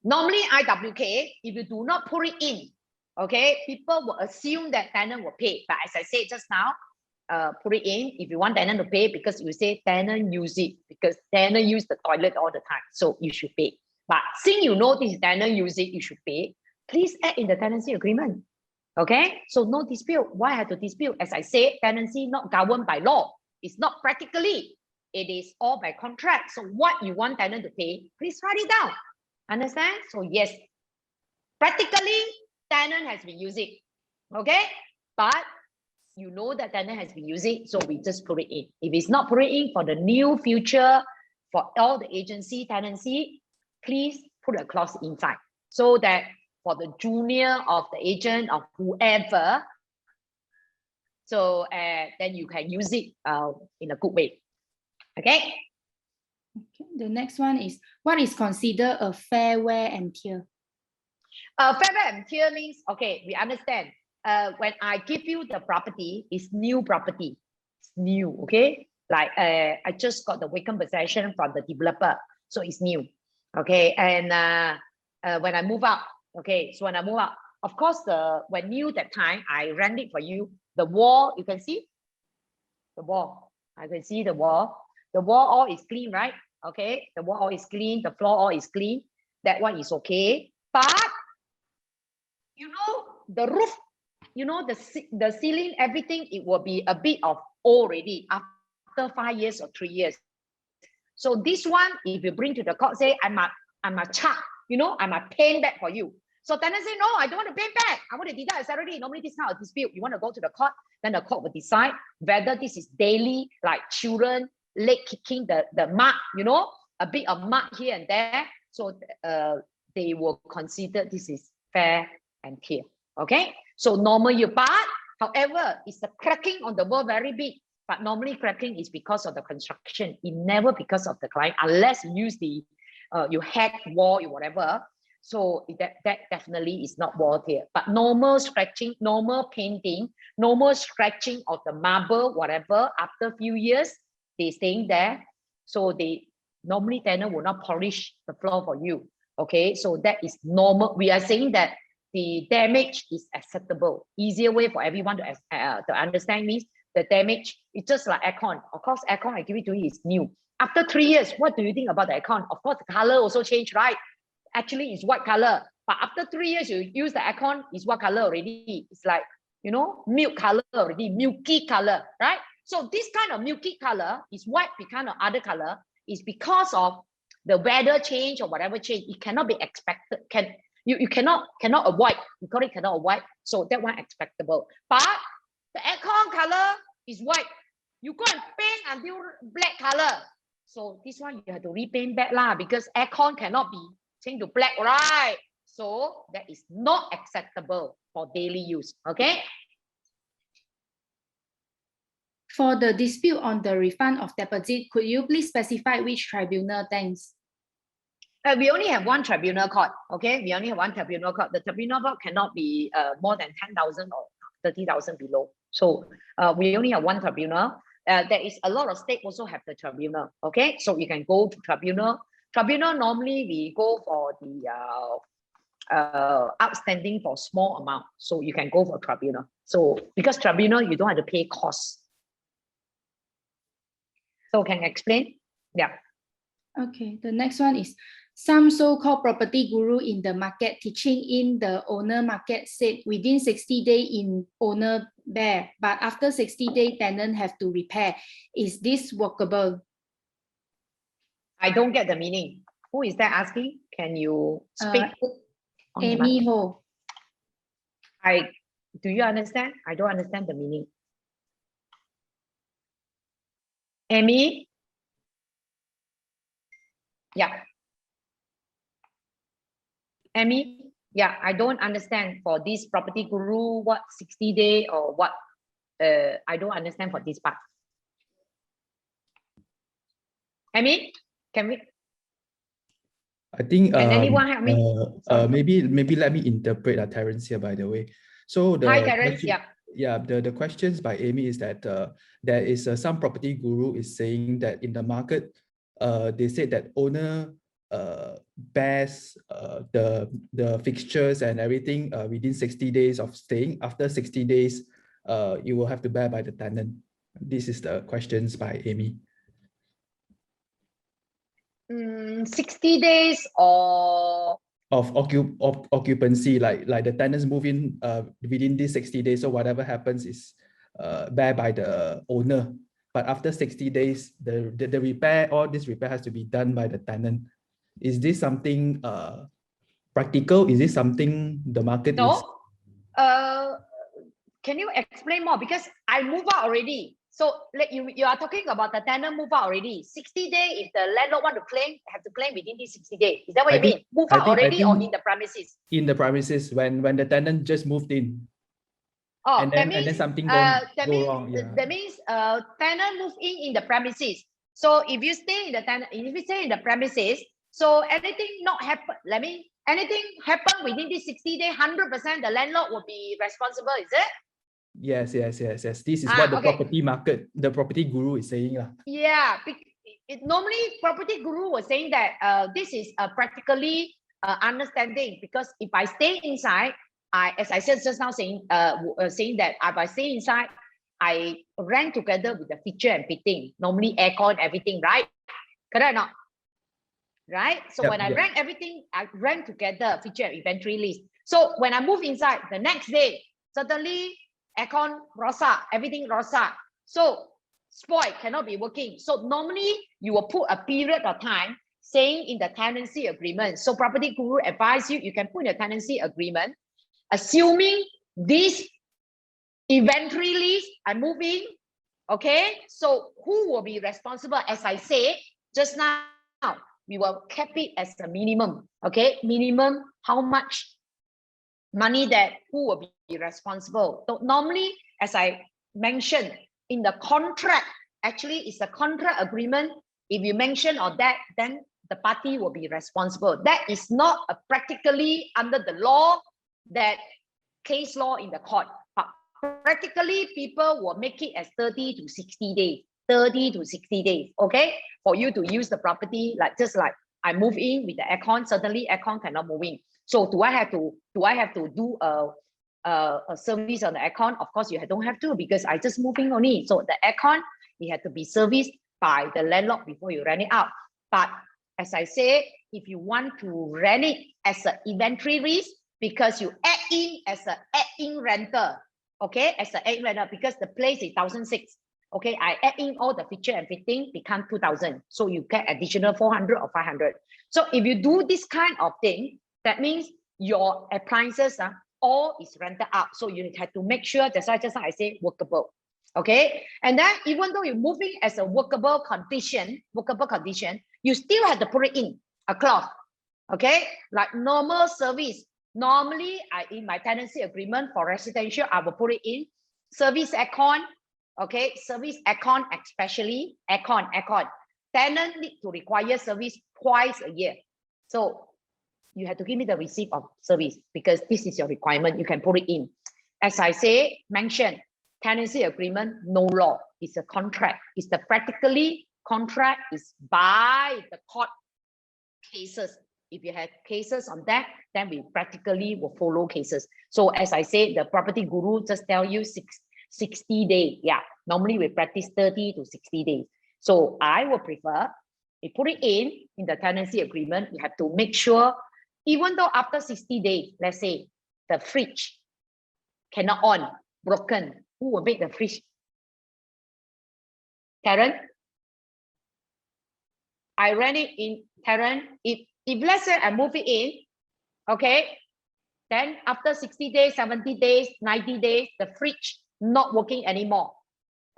Normally IWK, if you do not put it in, okay, people will assume that tenant will pay. But as I said just now, put it in if you want tenant to pay, because you say tenant use it, because tenant use the toilet all the time, so you should pay. But since you know this tenant use it, you should pay. Please add in the tenancy agreement. Okay, so no dispute. Why I have to dispute? As I said, tenancy not governed by law. It's not practically. It is all by contract. So what you want tenant to pay, please write it down. Understand? So yes, practically tenant has been using. Okay, but you know that tenant has been using, so we just put it in. If it's not put it in for the new future, for all the agency tenancy, please put a clause inside, so that for the junior of the agent or whoever, so then you can use it in a good way. Okay. Okay. The next one is, what is considered a fair wear and tear? Fair wear and tear means, okay, we understand. When I give you the property, it's new property. It's new, okay? Like I just got the vacant possession from the developer, so it's new. Okay, and when I move out, okay, so when I move out, of course, when new that time, I rent it for you. The wall, you can see the wall. I can see the wall. The wall all is clean, right? Okay, the wall all is clean. The floor all is clean. That one is okay. But you know the roof, you know the ceiling, everything, it will be a bit of old already after 5 years or 3 years. So this one, if you bring to the court, say I'm a charge, you know, I'm a paint back for you. So tenant say, no, I don't want to pay back. I want to deduct a salary. Normally this kind of dispute, you want to go to the court, then the court will decide whether this is daily, like children, leg kicking, the mark, you know, a bit of mark here and there. So they will consider this is fair and clear. Okay. So normal you part, however, it's the cracking on the wall very big. But normally cracking is because of the construction. It never because of the client, unless you use the you hack wall or whatever. So that definitely is not warranted. But normal scratching, normal painting, normal scratching of the marble, whatever, after a few years, they staying there. So they normally tenant will not polish the floor for you. Okay, so that is normal. We are saying that the damage is acceptable. Easier way for everyone to understand means the damage, it's just like aircon. Of course, aircon I give it to you is new. After 3 years, what do you think about the aircon? Of course, the color also changed, right? Actually, it's white color. But after 3 years, you use the aircon, it's what color already? It's like, you know, milk color already, milky color, right? So this kind of milky color is white, kind of other color, is because of the weather change or whatever change. It cannot be expected. You cannot avoid. You call it cannot avoid. So that one expectable. But the aircon color is white. You go and paint until black color. So this one you have to repaint back lah, because aircon cannot be changed to black, right? So that is not acceptable for daily use. Okay. For the dispute on the refund of deposit, could you please specify which tribunal? Thanks. We only have one tribunal court. Okay, we only have one tribunal court. The tribunal court cannot be more than 10,000 or 30,000 below. So we only have one tribunal. There is a lot of states also have the tribunal. Okay, so you can go to tribunal. Tribunal normally we go for the outstanding for small amount. So you can go for tribunal. So because tribunal you don't have to pay costs. So can I explain? Yeah. Okay, the next one is some so-called property guru in the market teaching in the owner market said within 60 days in owner bear, but after 60 days tenant have to repair. Is this workable? I don't get the meaning. Who is that asking? Can you speak? Amy Ho. Do you understand? I don't understand the meaning. Amy? Yeah. Amy? Yeah, I don't understand for this property guru, what 60 days or what? I don't understand for this part. Amy, can we? I think Can anyone help me? maybe let me interpret Terence here, by the way. So the Hi, Terence. Yeah. The questions by Amy is that there is some property guru is saying that in the market, they said that owner bears the fixtures and everything within 60 days of staying. After 60 days, you will have to bear by the tenant. This is the questions by Amy. 60 days or of occupancy, like the tenants move in within these 60 days, so whatever happens is bear by the owner. But after 60 days, the repair, all this repair has to be done by the tenant. Is this something practical? Is this something the market no? is? Can you explain more? Because I moved out already. So you are talking about the tenant move out already. 60 days, if the landlord want to claim, have to claim within these 60 days. Is that what you mean? Move out already or in the premises? In the premises, when the tenant just moved in. Oh, and then something go wrong. Yeah. That means tenant move in the premises. So if you stay in the premises, so anything not happen, anything happen within this 60 days, 100% the landlord will be responsible, is it? Yes. This is what the property market, the property guru is saying. Yeah, normally property guru was saying that this is practically understanding, because if I stay inside, as I said just now, saying that if I stay inside, I rent together with the fixture and fitting, normally aircon, everything, right? Correct or not? Right? So when I rent everything, I rent together, fixture and inventory list. So when I move inside, the next day, suddenly aircon rosak, everything rosak. So spoil, cannot be working. So normally you will put a period of time saying in the tenancy agreement. So property guru advise you, you can put in a tenancy agreement, assuming this inventory list, I move in, okay? So who will be responsible? As I said just now, we will cap it as a minimum, okay? Minimum, how much money that who will be responsible. So normally, as I mentioned, in the contract, actually it's a contract agreement. If you mention on that, then the party will be responsible. That is not practically under the law, that case law in the court. But practically, people will make it as 30 to 60 days. 30 to 60 days, okay? For you to use the property, like just like I move in with the aircon, certainly aircon cannot move in. So do I have to do a service on the aircon? Of course, you don't have to, because I just move in only. So the aircon, it had to be serviced by the landlord before you rent it out. But as I say, if you want to rent it as an inventory lease, because you add in as an add-in renter, okay, as an add-in renter, because the place is 1,600. Okay, I add in all the feature and fitting, become 2,000. So you get additional 400 or 500. So if you do this kind of thing, that means your appliances all is rented out. So you have to make sure, that's why just like I say, workable. Okay, and then even though you're moving as a workable condition, you still have to put it in a clause. Okay, like normal service. Normally, in my tenancy agreement for residential, I will put it in service aircon. Okay, service aircon, especially aircon. Tenant need to require service twice a year. So you have to give me the receipt of service, because this is your requirement. You can put it in. As I say, mention tenancy agreement, no law. It's a contract. It's the practically contract is by the court cases. If you have cases on that, then we practically will follow cases. So as I say, the property guru just tell you 60 days. Yeah, normally we practice 30 to 60 days. So I would prefer, you put it in the tenancy agreement, you have to make sure, even though after 60 days, let's say the fridge cannot on, broken, who will make the fridge? Karen? I rent it in, Karen, if let's say I move it in, okay, then after 60 days, 70 days, 90 days, the fridge not working anymore.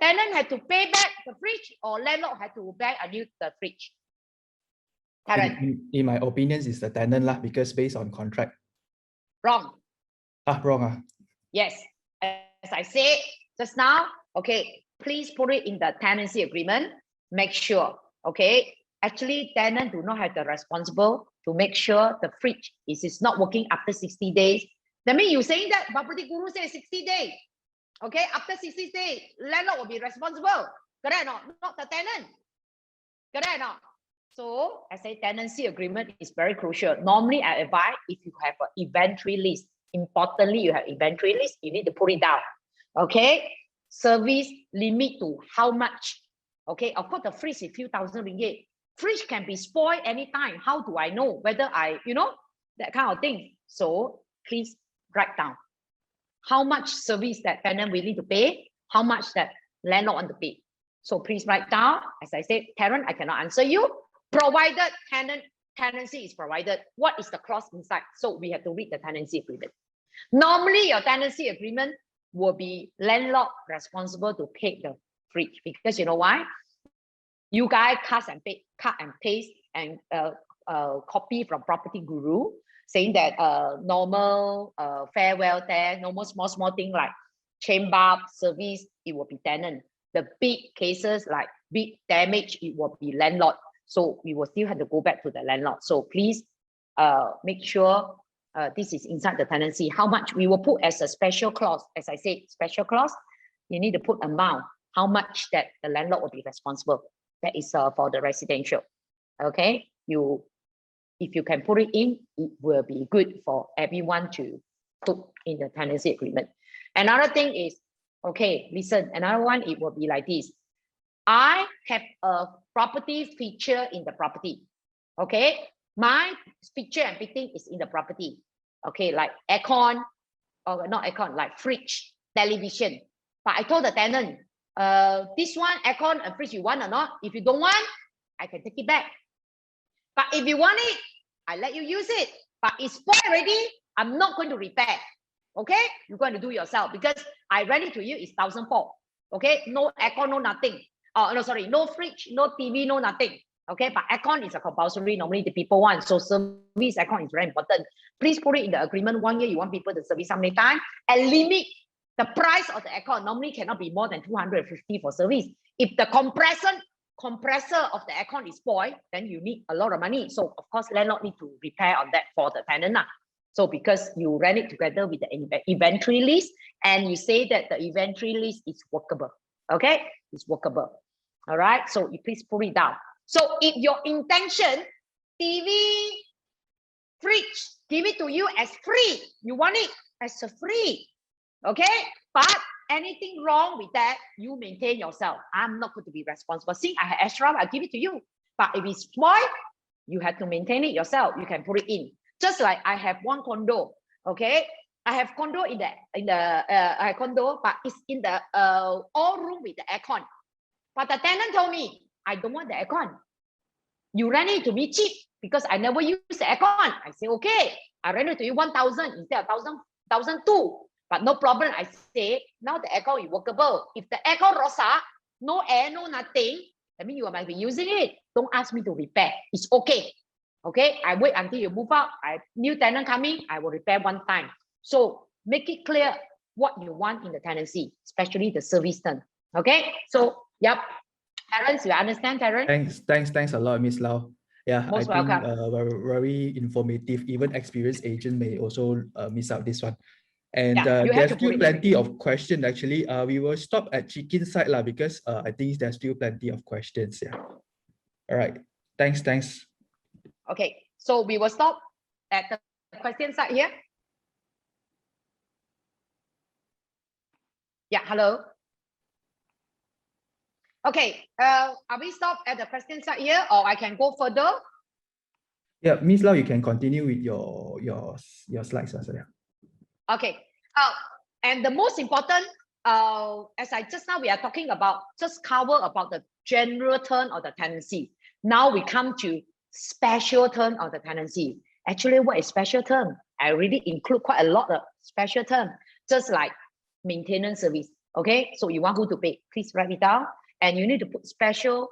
Tenant had to pay back the fridge, or landlord had to buy a new fridge? Karen? In my opinion, it's the tenant lah, because based on contract. Wrong. Wrong. Yes, as I said just now, okay, please put it in the tenancy agreement. Make sure, okay, actually tenant do not have the responsible to make sure the fridge is not working after 60 days. That means you're saying that property guru says 60 days. Okay, after 60 days, landlord will be responsible. Correct or not? Not the tenant. Correct or not? So, as a tenancy agreement is very crucial. Normally, I advise if you have an inventory list, importantly, you have inventory list, you need to put it down. Okay, service limit to how much? Okay, of course, the fridge is few thousand ringgit. Fridge can be spoiled anytime. How do I know whether that kind of thing? So, please write down how much service that tenant will need to pay, how much that landlord want to pay. So please write down. As I said, Karen, I cannot answer you. Provided tenancy is provided, what is the clause inside? So we have to read the tenancy agreement. Normally, your tenancy agreement will be landlord responsible to pay the fridge, because you know why? You guys cut and paste and copy from Property Guru, saying that normal farewell there, normal small thing like chamber service, it will be tenant. The big cases like big damage, it will be landlord. So we will still have to go back to the landlord. So please make sure this is inside the tenancy. How much we will put as a special clause. As I said, special clause, you need to put amount, how much that the landlord will be responsible. That is for the residential. Okay, if you can put it in, it will be good for everyone to put in the tenancy agreement. Another thing is, okay, listen, another one, it will be like this. I have a property feature in the property. Okay, my feature and fitting is in the property. Okay, like aircon, or not aircon, like fridge, television. But I told the tenant, this one, aircon and fridge, you want or not? If you don't want, I can take it back. But if you want it, I let you use it. But it's spoiled already, I'm not going to repair. Okay, you're going to do yourself, because I rent it to you, it's 1,400. Okay, no aircon, no nothing. No, sorry, no fridge, no TV, no nothing. Okay, but aircon is a compulsory, normally the people want. So service aircon is very important. Please put it in the agreement. 1 year, you want people to service how many times, and limit the price of the aircon. Normally cannot be more than 250 for service. If the compressor compressor of the aircon is spoiled, then you need a lot of money. So of course, landlord need to repair on that for the tenant. So because you ran it together with the inventory list, and you say that the inventory list is workable. Okay, it's workable. All right, so you please put it down. So if your intention, TV, fridge, give it to you as free, you want it as a free, okay? But anything wrong with that, you maintain yourself. I'm not going to be responsible. See, I have extra, I'll give it to you. But if it's spoiled, you have to maintain it yourself. You can put it in. Just like I have one condo, okay? I have condo in the condo, but it's in the all room with the aircon. But the tenant told me, I don't want the aircon. You rent it to me cheap because I never use the aircon. I say, okay, I rent it to you 1,000 instead of 1,200. But no problem. I say, now the aircon is workable. If the aircon rosak, no air, no nothing, I mean, you might be using it. Don't ask me to repair. It's okay. Okay, I wait until you move out. New tenant coming, I will repair one time. So make it clear what you want in the tenancy, especially the service term. Okay, so yep. Terence, you understand, Terence? Thanks a lot, Miss Lau. Yeah, Most I think welcome. very informative. Even experienced agent may also miss out this one. And Yeah, you have there's to still put it plenty of questions actually. We will stop at chicken side lah, because I think there's still plenty of questions. Yeah. All right. Thanks. Okay, so we will stop at the question side here. Yeah, hello. Okay, are we stop at the question side here, or I can go further? Yeah, Miss Lau, you can continue with your slides also. Yeah. Okay. And the most important, as I just now we are talking about, just cover about the general term of the tenancy. Now we come to special term of the tenancy. Actually, what is special term? I already include quite a lot of special term, just like maintenance service. Okay, so you want who to pay? Please write it down. And you need to put special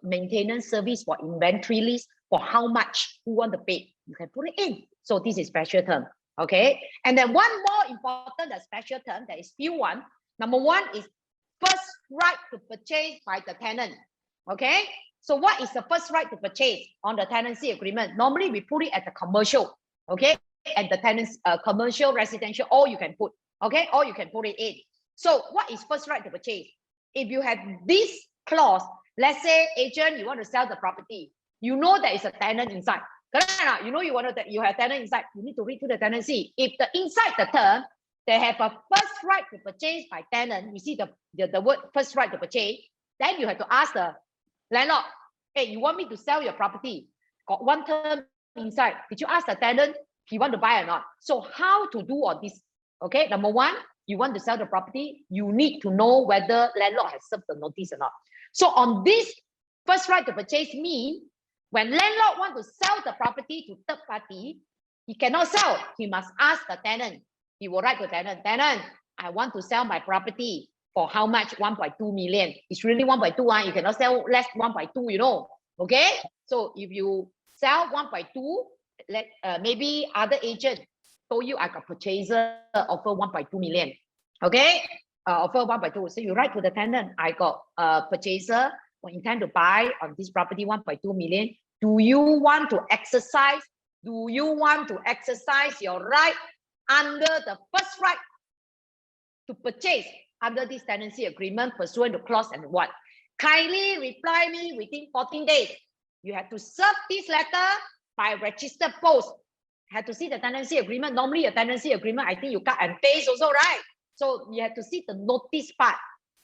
maintenance service for inventory list for how much who want to pay. You can put it in. So this is special term. Okay, and then one more important the special term, there is few one. Number one is first right to purchase by the tenant. Okay, so what is the first right to purchase on the tenancy agreement? Normally we put it at the commercial. Okay, at the tenants commercial, residential, or you can put. Okay, or you can put it in. So what is first right to purchase? If you have this clause, let's say agent, you want to sell the property, you know there is a tenant inside. You know you have tenant inside, you need to read through the tenancy. If the inside the term, they have a first right to purchase by tenant, you see the word first right to purchase, then you have to ask the landlord, hey, you want me to sell your property? Got one term inside. Did you ask the tenant he want to buy or not? So how to do all this? Okay, number one, you want to sell the property, you need to know whether landlord has served the notice or not. So on this first right to purchase mean, when landlord want to sell the property to third party, he cannot sell. He must ask the tenant. He will write to tenant, I want to sell my property for how much? 1.2 million. It's really 1.2. You cannot sell less 1.2, you know. Okay? So if you sell 1.2, maybe other agent told you I got purchaser offer 1.2 million. Okay? Offer 1.2. So you write to the tenant, I got a purchaser who intend to buy on this property 1.2 million. Do you want to exercise? Do you want to exercise your right under the first right to purchase under this tenancy agreement pursuant to clause and what? Kindly reply me within 14 days. You have to serve this letter by registered post. Have to see the tenancy agreement. Normally a tenancy agreement, I think you cut and paste also, right? So you have to see the notice part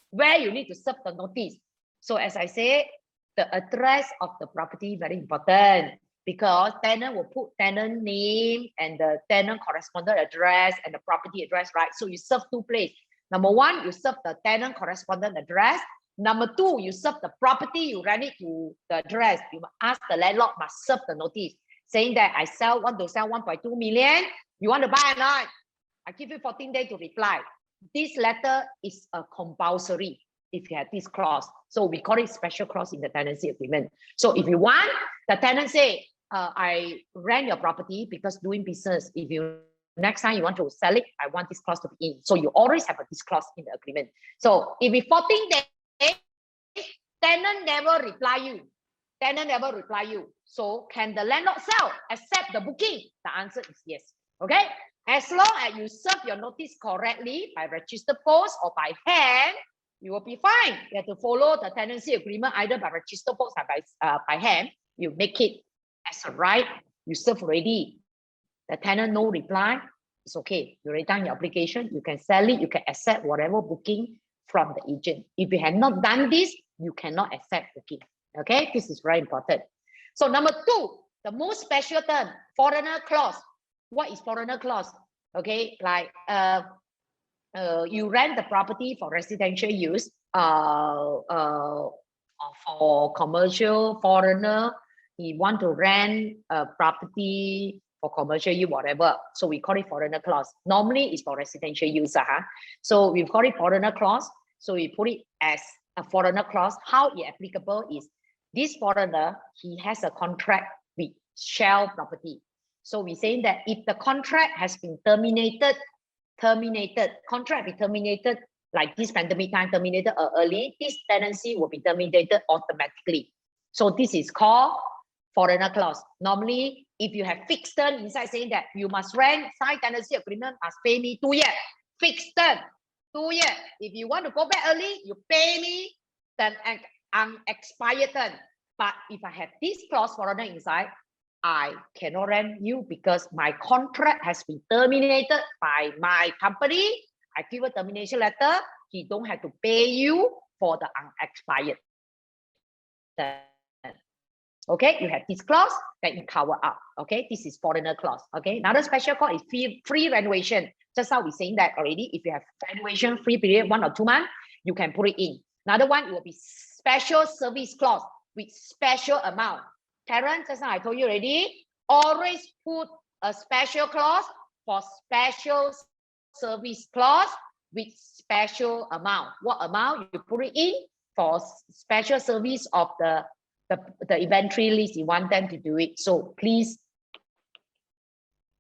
where you need to serve the notice. So as I say, the address of the property very important, because tenant will put tenant name and the tenant correspondent address and the property address, right? So you serve two places. Number one, you serve the tenant correspondent address. Number two, you serve the property, you rent it to the address. You ask the landlord must serve the notice saying that I want to sell 1.2 million. You want to buy or not? I give you 14 days to reply. This letter is a compulsory if you have this clause. So we call it special clause in the tenancy agreement. So if you want, the tenant say, I rent your property because doing business. If you next time you want to sell it, I want this clause to be in. So you always have this clause in the agreement. So if it's 14 days, tenant never reply you. Tenant never reply you. So can the landlord sell, accept the booking? The answer is yes. Okay. As long as you serve your notice correctly by registered post or by hand, you will be fine. You have to follow the tenancy agreement either by registered post or by hand. You make it as a right. You serve already. The tenant no reply. It's okay. You already done your application. You can sell it. You can accept whatever booking from the agent. If you have not done this, you cannot accept booking. Okay, this is very important. So number 2, the most special term, foreigner clause. What is foreigner clause? Okay, like you rent the property for residential use, for commercial foreigner, he want to rent a property for commercial use, whatever. So we call it foreigner clause. Normally it's for residential use. So we call it foreigner clause. So we put it as a foreigner clause. How it applicable is this foreigner, he has a contract with shell property. So we're saying that if the contract has been terminated, contract be terminated like this pandemic time terminated early, this tenancy will be terminated automatically. So this is called foreigner clause. Normally, if you have fixed term inside saying that you must rent, sign tenancy agreement, must pay me 2 years. Fixed term, 2 years. If you want to go back early, you pay me then unexpired term. But if I have this clause foreigner inside, I cannot rent you because my contract has been terminated by my company. I give a termination letter. He don't have to pay you for the unexpired. Okay, you have this clause that you cover up. Okay, this is foreigner clause. Okay, another special clause is free renovation. Just how we're saying that already. If you have renovation free period 1 or 2 months, you can put it in. Another one, it will be special service clause with special amount. Karen, just now I told you already, always put a special clause for special service clause with special amount. What amount you put it in for special service of the inventory list, you want them to do it. So please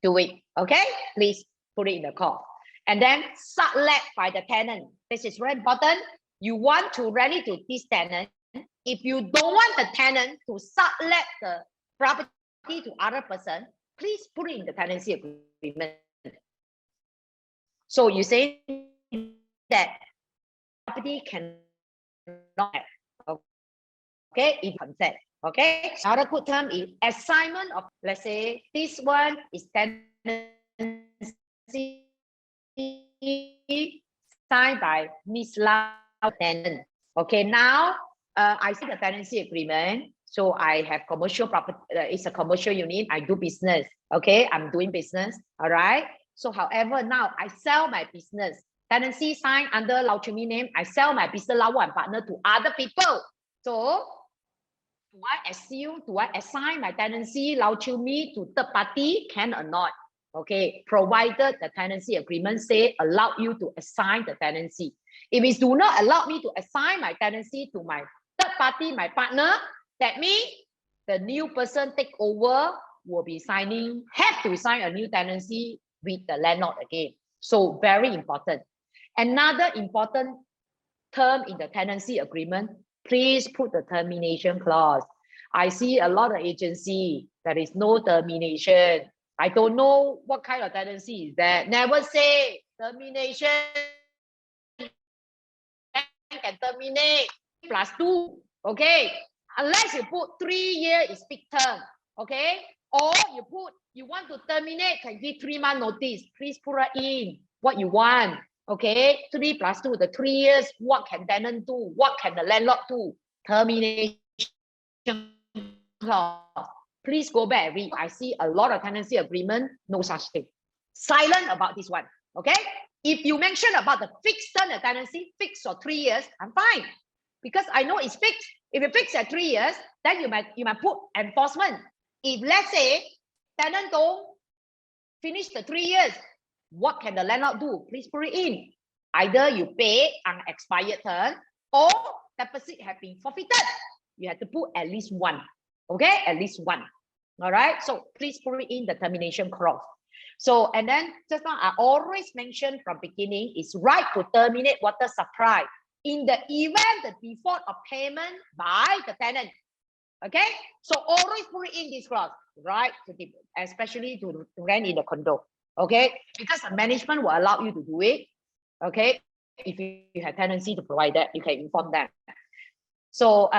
do it. Okay, please put it in the clause. And then sublet by the tenant. This is very important. You want to rent it to this tenant. If you don't want the tenant to sublet the property to other person, please put it in the tenancy agreement. So you say that property cannot have, okay, if consent. Okay, another good term is assignment of, let's say this one is tenancy signed by Miss Lau tenant. Okay, now I see the tenancy agreement. So I have commercial property. It's a commercial unit. I do business. Okay, I'm doing business. All right. So, however, now I sell my business. Tenancy signed under Lau Chumi name. I sell my business Lau and partner to other people. So, do I assume? Do I assign my tenancy Lau Chumi to third party? Can or not? Okay, provided the tenancy agreement say allow you to assign the tenancy. If it do not allow me to assign my tenancy to my third party, my partner, that means the new person take over will be have to sign a new tenancy with the landlord again. So very important. Another important term in the tenancy agreement, please put the termination clause. I see a lot of agency, there is no termination. I don't know what kind of tenancy is that. Never say termination can terminate +2. Okay, unless you put 3 years is big term. Okay, or you want to terminate, can give 3 month notice. Please put it in what you want. Okay, 3 + 2, the 3 years. What can tenant do? What can the landlord do? Termination clause. Please go back and read. I see a lot of tenancy agreement, no such thing. Silent about this one. Okay, if you mention about the fixed term of tenancy, fixed for 3 years, I'm fine because I know it's fixed. If you fix at 3 years, then you might put enforcement. If let's say tenant don't finish the 3 years, what can the landlord do? Please put it in. Either you pay unexpired term or deposit have been forfeited. You have to put at least one. Okay, at least one. All right. So please put it in the termination clause. So, and then just now I always mentioned from beginning, it's right to terminate water supply in the event the default of payment by the tenant. Okay, so always put it in this clause, right? Especially to rent in the condo. Okay, because the management will allow you to do it. Okay, if you have tenancy to provide that, you can inform them. So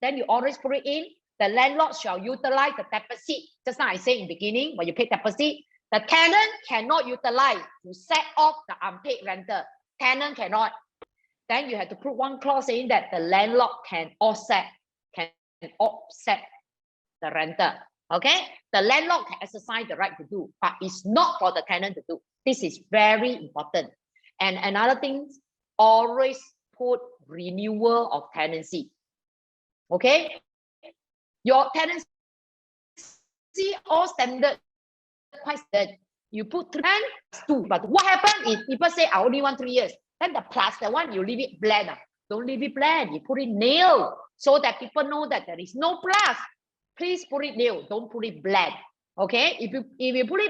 then you always put it in. The landlord shall utilize the deposit. Just now I say in the beginning, when you pay deposit, the tenant cannot utilize to set off the unpaid rental. Tenant cannot. Then you have to put one clause saying that the landlord can offset the rental. Okay, the landlord can exercise the right to do, but it's not for the tenant to do. This is very important. And another thing, always put renewal of tenancy. Okay, your tenancy all standard, quite standard. You put 3 and 2, but what happens if people say I only want 3 years? Then the plus the one you leave it blank. Don't leave it blank. You put it nil so that people know that there is no plus. Please put it nil. Don't put it blank. Okay. If you put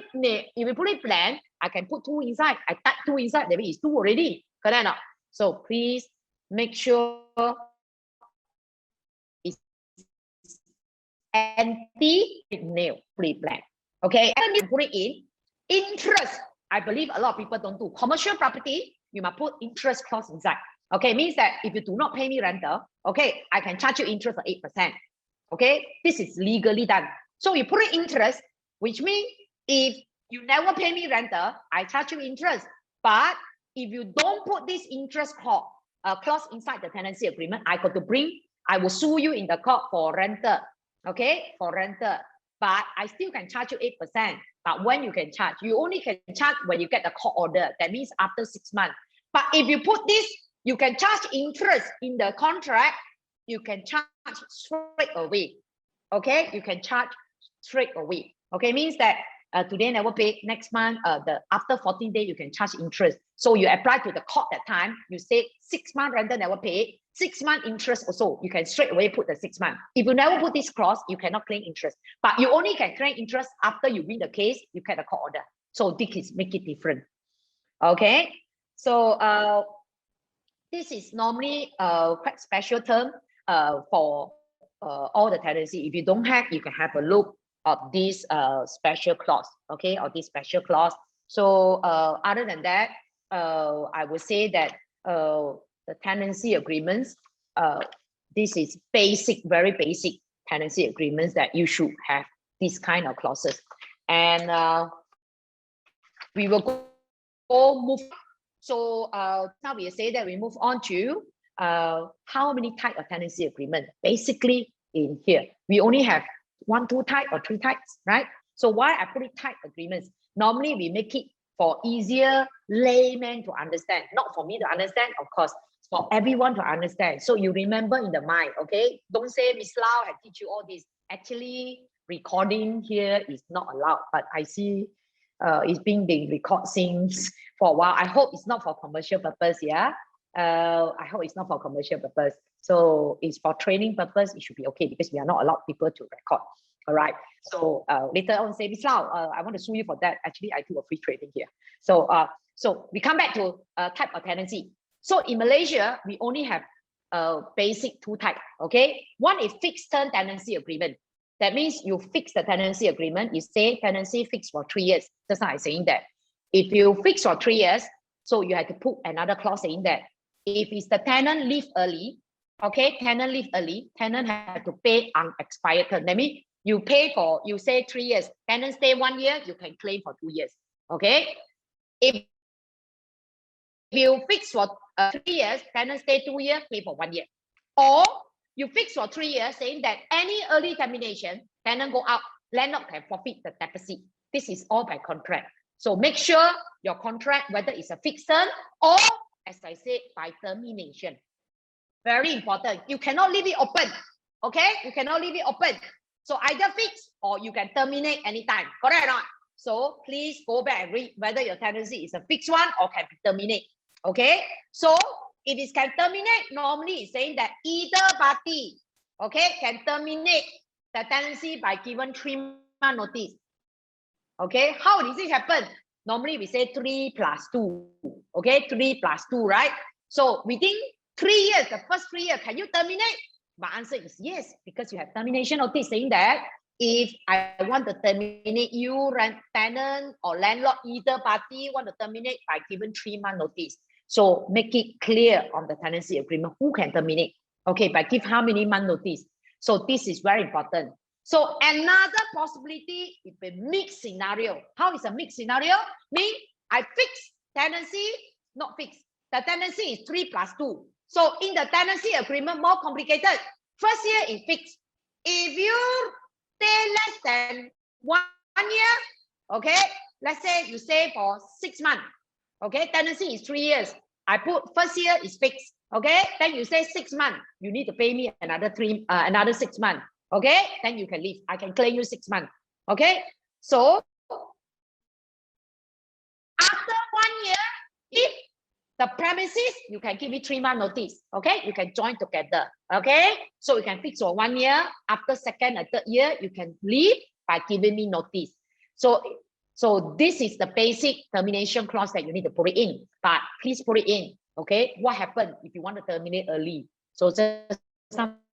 it blank, I can put 2 inside. I type 2 inside. That means it's 2 already. Correct or not? So please make sure it's empty. Nil. Put it blank. Okay. And you put it in interest. I believe a lot of people don't do commercial property. You must put interest clause inside. Okay, means that if you do not pay me rental, okay, I can charge you interest of 8%. Okay, this is legally done. So you put it interest, which means if you never pay me rental, I charge you interest. But if you don't put this interest clause inside the tenancy agreement, I will sue you in the court for rental. Okay, for rental. But I still can charge you 8%. But when you can charge, you only can charge when you get the court order. That means after 6 months. But if you put this, you can charge interest in the contract. You can charge straight away. Okay, you can charge straight away. Okay, means that today never pay, next month after 14 days you can charge interest. So you apply to the court that time. You say 6 months rental never pay, 6 months interest also. You can straight away put the 6 months. If you never put this clause, you cannot claim interest. But you only can claim interest after you win the case. You get a court order. So this is make it different. Okay. So this is normally quite special term for all the tenancy. If you don't have, you can have a look of this special clause. Okay, or this special clause. So other than that, I would say that the tenancy agreements, this is basic, very basic tenancy agreements that you should have this kind of clauses. And we will move. So now we say that we move on to how many types of tenancy agreement. Basically, in here we only have 1, 2 types or 3 types, right? So why I put it type agreements? Normally we make it for easier layman to understand, not for me to understand, of course, for everyone to understand. So you remember in the mind, okay? Don't say Miss Lau had teach you all this. Actually, recording here is not allowed, but I see it's being recorded since for a while. I hope it's not for commercial purpose. Yeah, I hope it's not for commercial purpose. So it's for training purpose. It should be okay because we are not allowed people to record. All right. So later on, say Miss Lau, I want to sue you for that. Actually, I do a free trading here. So so we come back to type of tenancy. So in Malaysia, we only have basic 2 types. Okay, one is fixed term tenancy agreement. That means you fix the tenancy agreement. You say tenancy fixed for 3 years. That's why I'm saying that. If you fix for 3 years, so you have to put another clause saying that if it's the tenant leave early, okay, tenant leave early, tenant have to pay unexpired term. That means you pay for, you say 3 years, tenant stay 1 year, you can claim for 2 years. Okay. If you fix for 3 years, tenant stay 2 years, pay for 1 year. Or you fix for 3 years, saying that any early termination, tenant go out, landlord can forfeit the deposit. This is all by contract. So make sure your contract, whether it's a fixed term or, as I said, by termination. Very important. You cannot leave it open. Okay? You cannot leave it open. So either fix or you can terminate anytime. Correct or not? So please go back and read whether your tenancy is a fixed one or can be terminated. Okay? So if it can terminate, normally it's saying that either party, okay, can terminate the tenancy by given 3-month notice. Okay, how does it happen? Normally we say 3 + 2. Okay, 3 + 2, right? So within 3 years, the first 3 years, can you terminate? My answer is yes, because you have termination notice saying that if I want to terminate you, tenant or landlord, either party want to terminate by given 3-month notice. So make it clear on the tenancy agreement who can terminate. Okay, but give how many month notice. So this is very important. So another possibility is a mixed scenario. How is a mixed scenario? Mean I fix tenancy, not fix. The tenancy is 3 + 2. So in the tenancy agreement, more complicated. First year is fixed. If you stay less than 1 year, okay, let's say you stay for 6 months, okay, tenancy is 3 years. I put first year is fixed, okay, then you say 6 months, you need to pay me another 6 months, okay, then you can leave. I can claim you 6 months, okay. So after 1 year, if the premises, you can give me 3-month notice, okay, you can join together, okay, so you can fix for 1 year. After second or third year, you can leave by giving me notice. So this is the basic termination clause that you need to put it in, but please put it in, okay. What happened if you want to terminate early? So just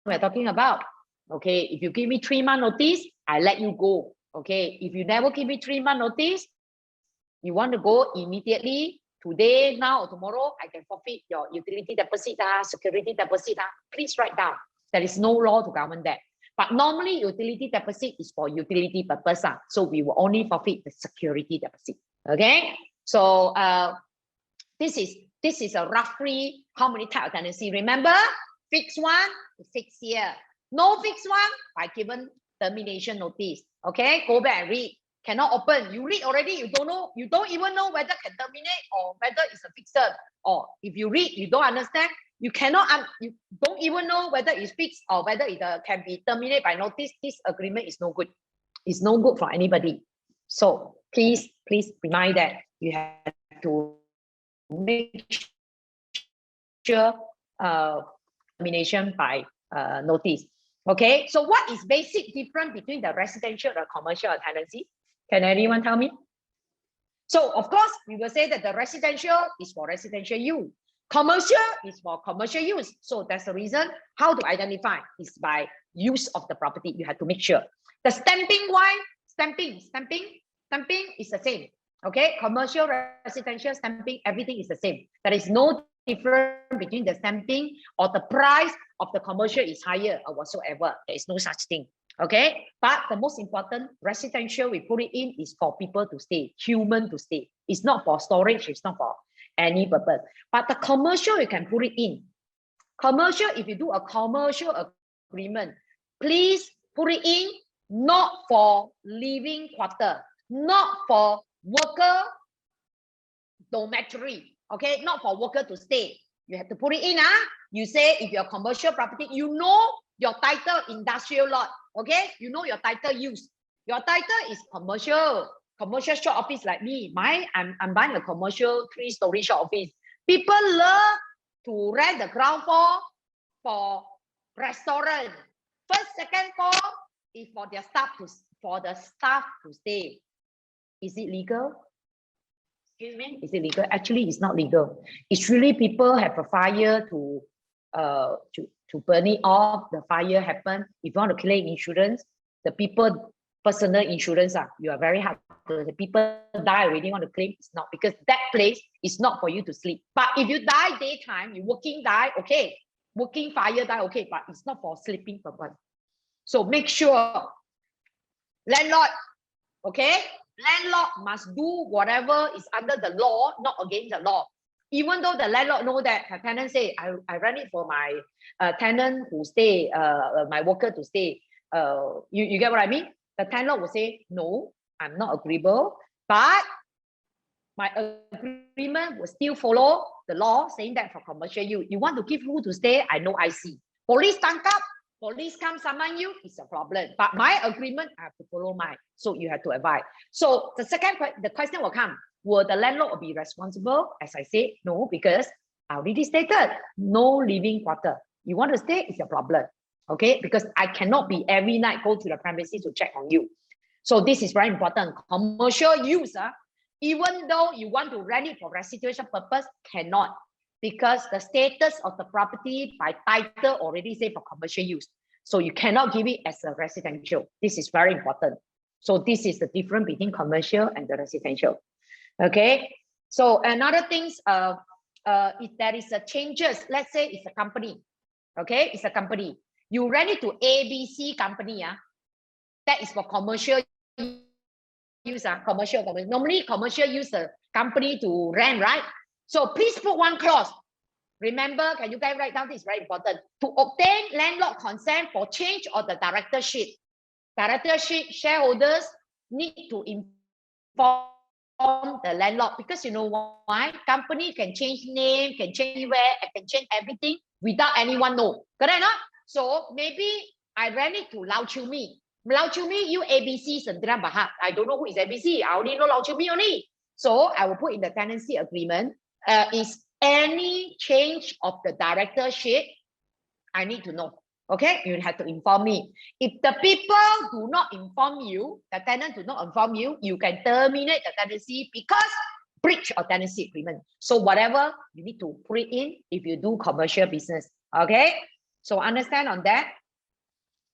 we're talking about, okay, if you give me 3-month notice, I let you go, okay. If you never give me 3-month notice, you want to go immediately, today, now, or tomorrow, I can forfeit your utility deposit, security deposit. Please write down. There is no law to govern that. But normally, utility deposit is for utility purpose. So we will only forfeit the security deposit. Okay. So this is a roughly how many type of tenancy. Remember, fixed one, 6 year. No fixed one, by given termination notice. Okay. Go back and read. Cannot open. You read already, you don't know, you don't even know whether can terminate or whether it's a fixed term. Or if you read, you don't understand, you cannot, you don't even know whether it's fixed or whether it can be terminated by notice. This agreement is no good. It's no good for anybody. So please remind that you have to make sure termination by notice. Okay, so what is basic difference between the residential and commercial or tenancy? Can anyone tell me? So of course, we will say that the residential is for residential use. Commercial is for commercial use. So that's the reason. How to identify is by use of the property. You have to make sure. The stamping, why? Stamping is the same. Okay, commercial, residential, stamping, everything is the same. There is no difference between the stamping or the price of the commercial is higher or whatsoever. There is no such thing. Okay, but the most important, residential, we put it in is for people to stay, human to stay. It's not for storage, it's not for any purpose. But the commercial, you can put it in. Commercial, if you do a commercial agreement, please put it in, not for living quarter, not for worker dormitory, okay, not for worker to stay. You have to put it in. You say if you're commercial property, you know your title industrial lot, okay, you know your title use. Your title is commercial shop office like me. I'm buying a commercial 3-story shop office. People love to rent the ground floor for restaurant. First, second floor is for their staff to stay. Is it legal? Excuse me, is it legal? Actually, it's not legal. It's really people have a fire to burn it off. The fire happened. If you want to claim insurance, the people personal insurance, you are very hard. The people die already want to claim. It's not, because that place is not for you to sleep. But if you die daytime, you working die, okay. Working fire die, okay, but it's not for sleeping purpose. So make sure landlord, okay, landlord must do whatever is under the law, not against the law. Even though the landlord know that the tenant say, I rent it for my tenant who stay, my worker to stay. You get what I mean? The tenant will say, no, I'm not agreeable, but my agreement will still follow the law saying that for commercial use. You want to give who to stay? I know I see. Police tangkap, police come summon you, it's a problem. But my agreement, I have to follow mine. So you have to advise. So the question will come, will the landlord be responsible? As I said, no, because I already stated, no living quarter. You want to stay, it's a problem. Okay, because I cannot be every night go to the premises to check on you. So this is very important. Commercial use, even though you want to rent it for residential purpose, cannot. because the status of the property by title already say for commercial use. So you cannot give it as a residential. This is very important. So this is the difference between commercial and the residential. Okay. So another things, if there is a changes, let's say it's a company. Okay, it's a company. You rent it to ABC company. That is for commercial use. Commercial. Normally, commercial use the company to rent, right? So please put one clause. Remember, can you guys write down? This is very important. To obtain landlord consent for change of the directorship. Directorship shareholders need to inform the landlord, because you know why? Company can change name, can change anywhere, can change everything without anyone know. Correct or not? So maybe I rent it to Lau Chiu Mi. Lau Chiu Mi, you ABC Sendirian Berhad. I don't know who is ABC. I only know Lau Chiu Mi only. So I will put in the tenancy agreement, is any change of the directorship, I need to know. Okay, you have to inform me. If the people do not inform you, the tenant do not inform you, you can terminate the tenancy because breach of tenancy agreement. So whatever you need to put it in if you do commercial business. Okay, so understand on that.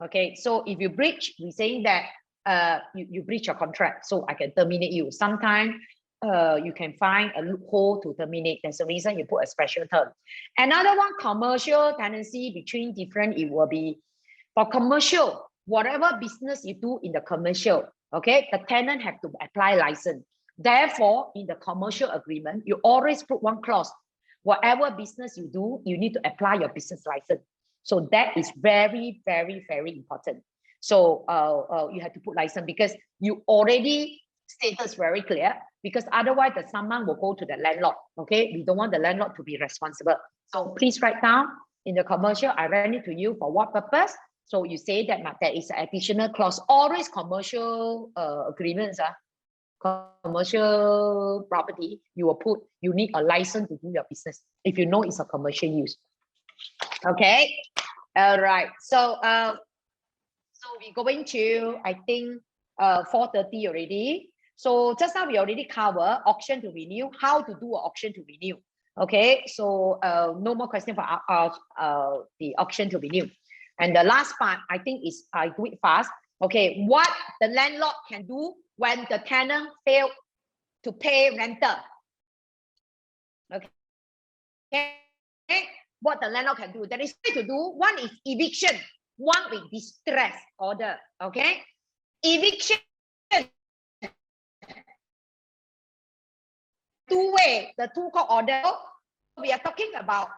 Okay, so if you breach, we're saying that you breach your contract, so I can terminate you. Sometimes you can find a loophole to terminate. That's the reason you put a special term. Another one, commercial tenancy between different, it will be for commercial, whatever business you do in the commercial, okay, the tenant have to apply license. Therefore, in the commercial agreement, you always put one clause. Whatever business you do, you need to apply your business license. So that is very, very, very important. So you have to put license because you already status very clear, because otherwise the summon will go to the landlord. Okay, we don't want the landlord to be responsible. So please write down in the commercial, I rent it to you for what purpose? So you say that there is an additional clause. Always commercial agreements, commercial property, you will put, you need a license to do your business if you know it's a commercial use. Okay, all right. So we're going to, I think, 4:30 already. So just now we already covered auction to renew, how to do an auction to renew. Okay, so no more question for the auction to renew. And the last part, I think, is I do it fast. Okay, what the landlord can do when the tenant failed to pay rental. Okay, what the landlord can do. There is three to do. One is eviction. One with distress order. Okay, eviction. Two-way, the two-court order. We are talking about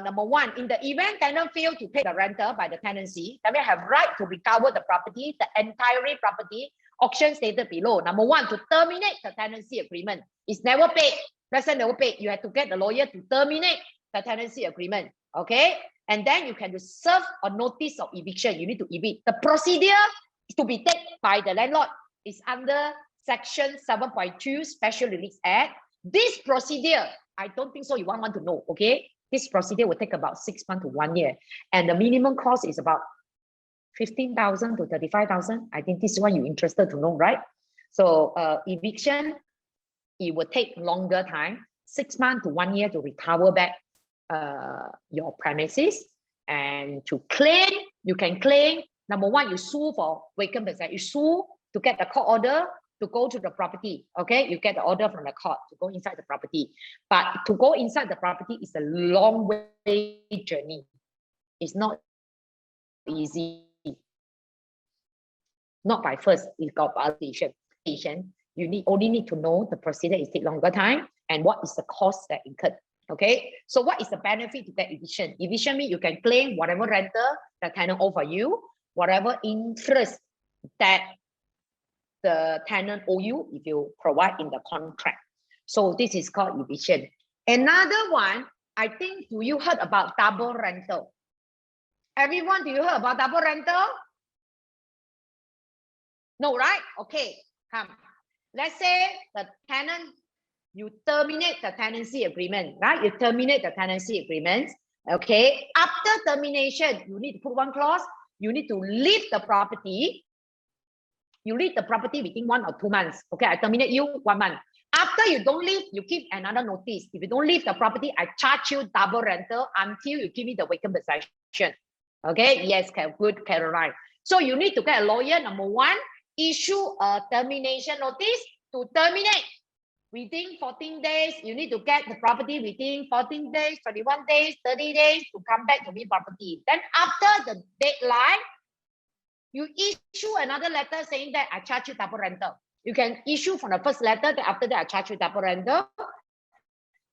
number one, in the event tenant fail to pay the rental by the tenancy, then we have right to recover the property, the entire property. Auction stated below. Number one, to terminate the tenancy agreement. It's never paid. Resident never paid. You have to get the lawyer to terminate the tenancy agreement. Okay, and then you can serve a notice of eviction. You need to evict. The procedure is to be taken by the landlord. It's under Section 7.2 Special Release Act. This procedure, I don't think so you want to know, okay? This procedure will take about 6 months to 1 year. And the minimum cost is about 15,000 to 35,000. I think this is what you're interested to know, right? So eviction, it will take longer time, 6 months to 1 year to recover back your premises. And to claim, you can claim, number one, you sue for vacant possession. You sue to get the court order to go to the property. Okay, you get the order from the court to go inside the property. But to go inside the property is a long way journey. It's not easy. Not by first, it's got validation. You only need to know the procedure is take longer time and what is the cost that incurred. Okay, so what is the benefit to get eviction? Eviction means you can claim whatever rental the tenant offer you, whatever interest that the tenant owe you if you provide in the contract. So this is called eviction. Another one, I think, do you heard about double rental? Everyone, do you heard about double rental? No, right? Okay, come. Let's say the tenant, you terminate the tenancy agreement, right? You terminate the tenancy agreement. Okay, after termination, you need to put one clause. You need to leave the property. You leave the property within 1 or 2 months. Okay, I terminate you 1 month. After after you don't leave, you keep another notice. If you don't leave the property, I charge you double rental until you give me the vacant possession. Okay, yes, good, Caroline. So you need to get a lawyer. Number one, issue a termination notice to terminate. Within 14 days, you need to get the property within 14 days, 21 days, 30 days to come back to me property. Then after the deadline, you issue another letter saying that I charge you double rental. You can issue from the first letter, then after that I charge you double rental.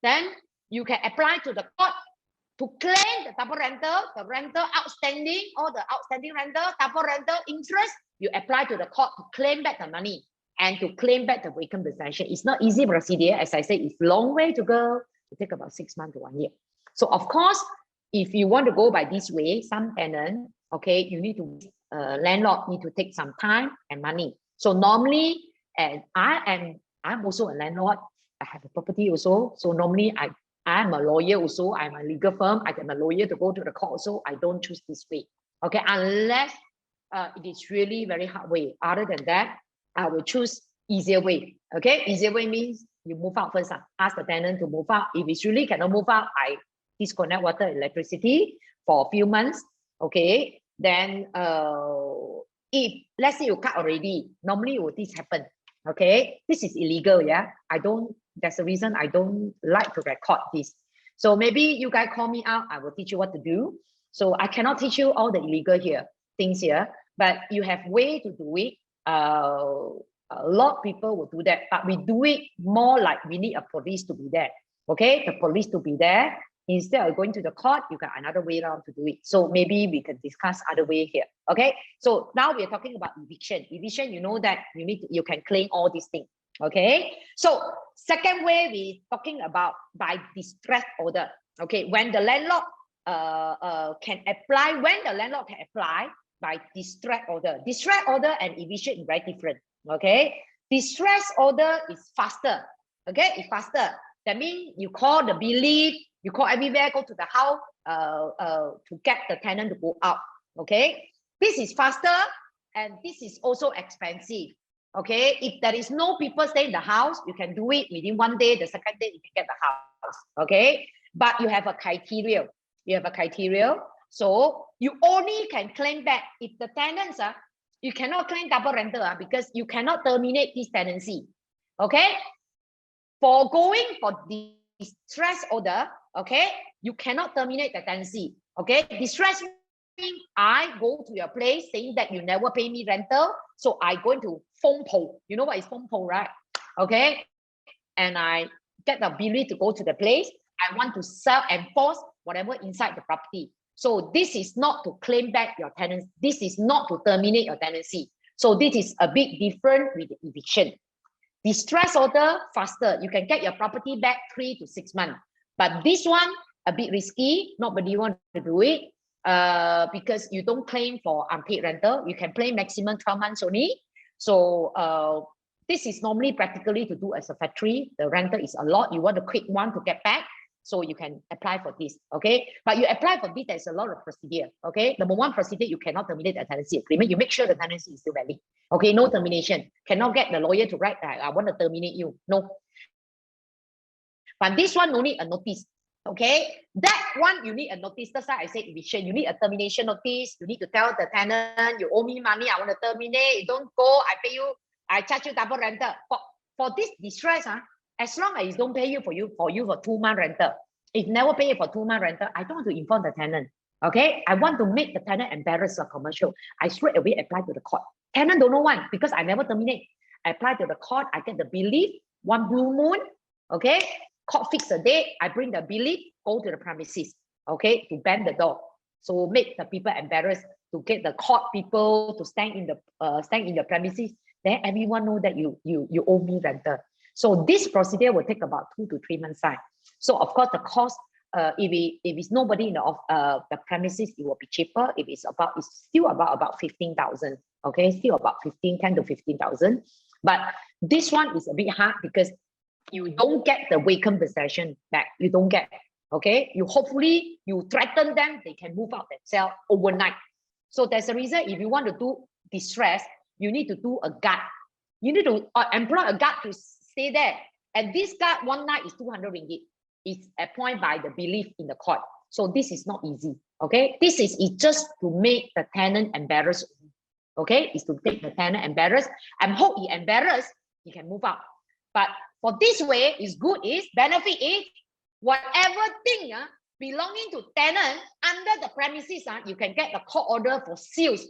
Then you can apply to the court to claim the double rental, the rental outstanding, all the outstanding rental, double rental interest. You apply to the court to claim back the money and to claim back the vacant possession. It's not easy procedure. As I say, it's a long way to go. It take about 6 months to 1 year. So of course, if you want to go by this way, some tenant, okay, you need to, landlord need to take some time and money. So normally, and I'm also a landlord. I have a property also. So normally I'm a lawyer also. I'm a legal firm. I get a lawyer to go to the court also. I don't choose this way. Okay, unless it is really very hard way. Other than that, I will choose easier way. Okay, easier way means you move out first. Ask the tenant to move out. If it's really cannot move out, I disconnect water, electricity for a few months. Okay, then if let's say you cut already, normally will this happen? Okay, this is illegal. Yeah, that's the reason I don't like to record this. So maybe you guys call me out, I will teach you what to do. So I cannot teach you all the illegal things here, but you have way to do it. A lot of people will do that, but we do it more like we need a police to be there. Okay, the police to be there. Instead of going to the court, you got another way around to do it. So maybe we can discuss other way here. Okay, so now we're talking about eviction. Eviction, you know that you can claim all these things. Okay, so second way we're talking about by distress order. Okay, when the landlord can apply by distress order. Distress order and eviction is very different. Okay, distress order is faster. Okay, it's faster. That means you call the belief, you call everywhere, go to the house to get the tenant to go out. Okay, this is faster and this is also expensive. Okay, if there is no people stay in the house, you can do it within 1 day. The second day you can get the house. Okay, but you have a criteria. You have a criteria. So you only can claim back if the tenants you cannot claim double rental because you cannot terminate this tenancy. Okay, for going for distress order, okay, you cannot terminate the tenancy. Okay, distress means I go to your place saying that you never pay me rental, so I going to phone poll. You know what is phone poll, right? Okay, and I get the ability to go to the place. I want to self-enforce whatever inside the property. So this is not to claim back your tenancy. This is not to terminate your tenancy. So this is a bit different with the eviction. Distress order, faster. You can get your property back 3 to 6 months. But this one, a bit risky. Nobody wants to do it because you don't claim for unpaid rental. You can claim maximum 12 months only. So this is normally practically to do as a factory. The rental is a lot. You want a quick one to get back. So you can apply for this, okay? But you apply for this, there's a lot of procedure, okay? Number one procedure, you cannot terminate the tenancy agreement. You make sure the tenancy is still valid, okay? No termination. Cannot get the lawyer to write that I want to terminate you. No. But this one, no need a notice, okay? That one, you need a notice. That's why I say eviction. You need a termination notice. You need to tell the tenant, you owe me money, I want to terminate. You don't go, I pay you, I charge you double rental. For this distress, as long as it don't pay you for 2 months rental, if never pay you for 2 months rental, I don't want to inform the tenant. Okay, I want to make the tenant embarrassed or commercial. I straight away apply to the court. Tenant don't know one because I never terminate. I apply to the court. I get the belief. 1 blue moon. Okay, court fix a date. I bring the belief. Go to the premises. Okay, to bang the door. So make the people embarrassed. To get the court people to stand in the premises. Then everyone know that you owe me rental. So this procedure will take about 2 to 3 months time. So of course the cost, if it's nobody in the premises, it will be cheaper. If it's still about 15,000. Okay, still about 10 to 15,000. But this one is a bit hard because you don't get the vacant possession back. You don't get. Okay, hopefully you threaten them, they can move out themselves overnight. So there's a reason if you want to do distress, you need to do a guard. You need to employ a guard to stay there And this guy, one night is 200 ringgit. It's appointed by the belief in the court. So this is not easy. Okay, this is just to make the tenant embarrassed. Okay, is to make the tenant embarrassed. And hope he embarrassed, he can move out. But for this way, is good is benefit is whatever thing belonging to tenant under the premises, you can get the court order for sales,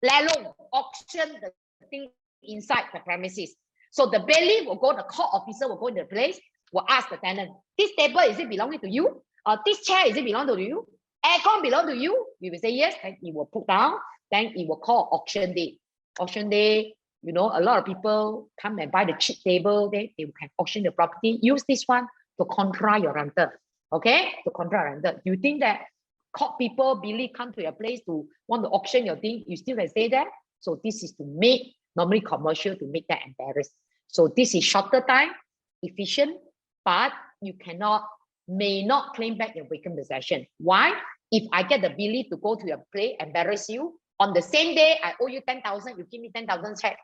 lelong, auction the thing inside the premises. So the bailiff will go, the court officer will go in the place, will ask the tenant, this table, is it belonging to you? Or this chair, is it belong to you? Aircon belong to you? We will say yes, and he will put down, then he will call auction day. Auction day, you know, a lot of people come and buy the cheap table, they can auction the property. Use this one to contra your rental. Okay, to contra rental. You think that court people really come to your place to want to auction your thing, you still can stay there? So this is to make, normally commercial, to make that embarrassed. So this is shorter time, efficient, but you may not claim back your vacant possession. Why? If I get the belief to go to your place, embarrass you, on the same day, I owe you 10,000, you give me 10,000 check,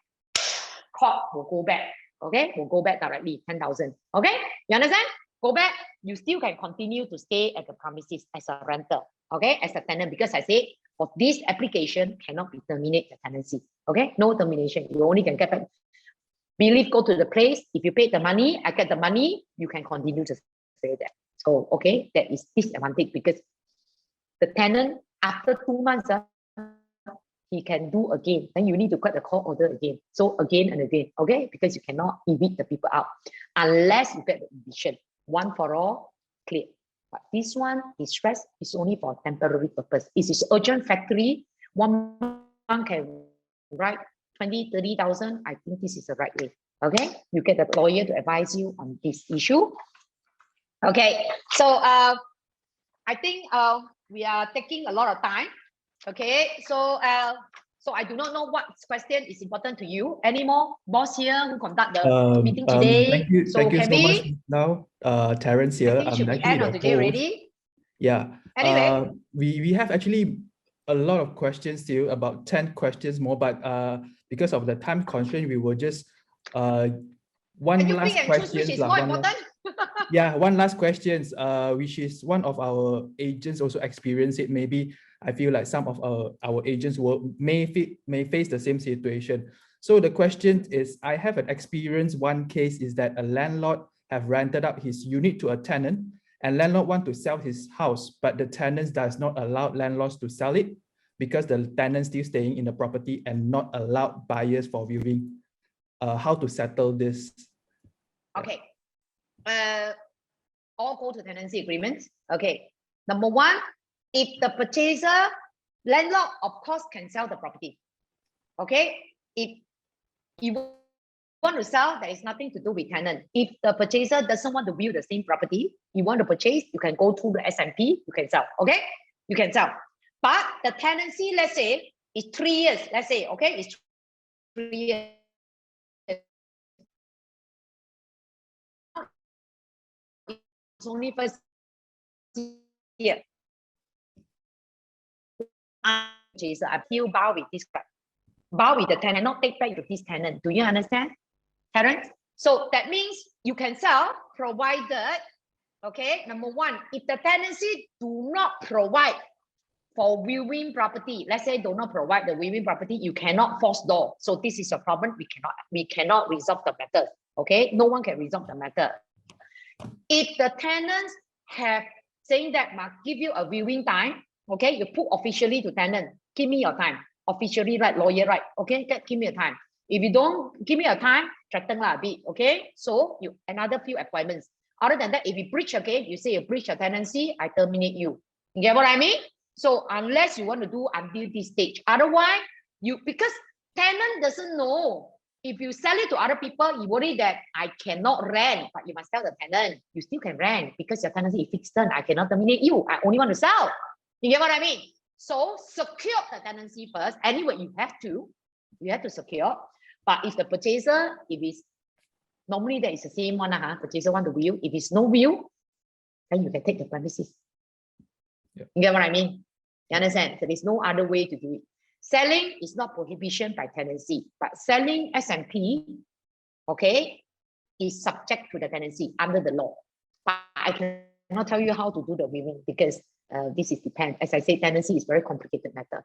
court will go back, okay? Will go back directly, 10,000, okay? You understand? Go back, you still can continue to stay at the premises as a renter, okay? As a tenant, because I say, for this application, cannot be terminate the tenancy, okay? No termination, you only can get back. Belief, go to the place, if you pay the money, I get the money, you can continue to stay there. So, okay, that is disadvantage because the tenant, after 2 months, he can do again. Then you need to get the court order again. So again and again, okay? Because you cannot evict the people out unless you get the eviction. One for all, clear. But this one, is stress, is only for temporary purpose. It is urgent factory. 1 month can write 20, 30,000. I think this is the right way. Okay? You get the lawyer to advise you on this issue. Okay, so I think we are taking a lot of time. Okay, so I do not know what question is important to you. Any more boss here who conduct the meeting today? Thank you so much. Now, Terence here. I think should be end of today already. Yeah. Anyway, we have actually a lot of questions still, about 10 questions more, but because of the time constraint, we will just one last question. Which is more important? Yeah, one last question, which is one of our agents also experienced it. Maybe I feel like some of our agents may face the same situation. So the question is, I have an experience. One case is that a landlord have rented out his unit to a tenant, and landlord want to sell his house, but the tenants does not allow landlords to sell it because the tenant still staying in the property and not allowed buyers for viewing. How to settle this? Okay. All go to tenancy agreements. Okay. Number one, if the purchaser, landlord, of course, can sell the property. Okay. If you want to sell, there is nothing to do with tenant. If the purchaser doesn't want to view the same property, you want to purchase, you can go through the S&P, you can sell. Okay. You can sell. But the tenancy, let's say, is 3 years. Let's say, okay, it's 3 years. It's only first year. I feel bow with this crap. Bow with the tenant, not take back with this tenant. Do you understand, Terence? So that means you can sell, provided, okay, number one, if the tenancy do not provide for viewing property, let's say do not provide the viewing property, you cannot force door. So this is a problem. We cannot resolve the matter. Okay, no one can resolve the matter. If the tenants have saying that must give you a viewing time, okay, you put officially to tenant, give me your time. Officially, right, lawyer, right? Okay, give me a time. If you don't give me a time, threaten a bit, okay? So you another few appointments. Other than that, if you breach again, you say you breach a tenancy, I terminate you. You get what I mean? So unless you want to do until this stage, otherwise because tenant doesn't know. If you sell it to other people, you worry that I cannot rent, but you must tell the tenant, you still can rent because your tenancy is fixed term. I cannot terminate you. I only want to sell. You get what I mean? So secure the tenancy first. Anyway, you have to secure. But if the purchaser, if it's normally that is the same one, purchaser want to view. If it's no view, then you can take the premises. Yeah. You get what I mean? You understand? There is no other way to do it. Selling is not prohibition by tenancy, but selling S&P, okay, is subject to the tenancy under the law. But I cannot tell you how to do the agreement because this is depend. As I say, tenancy is very complicated matter.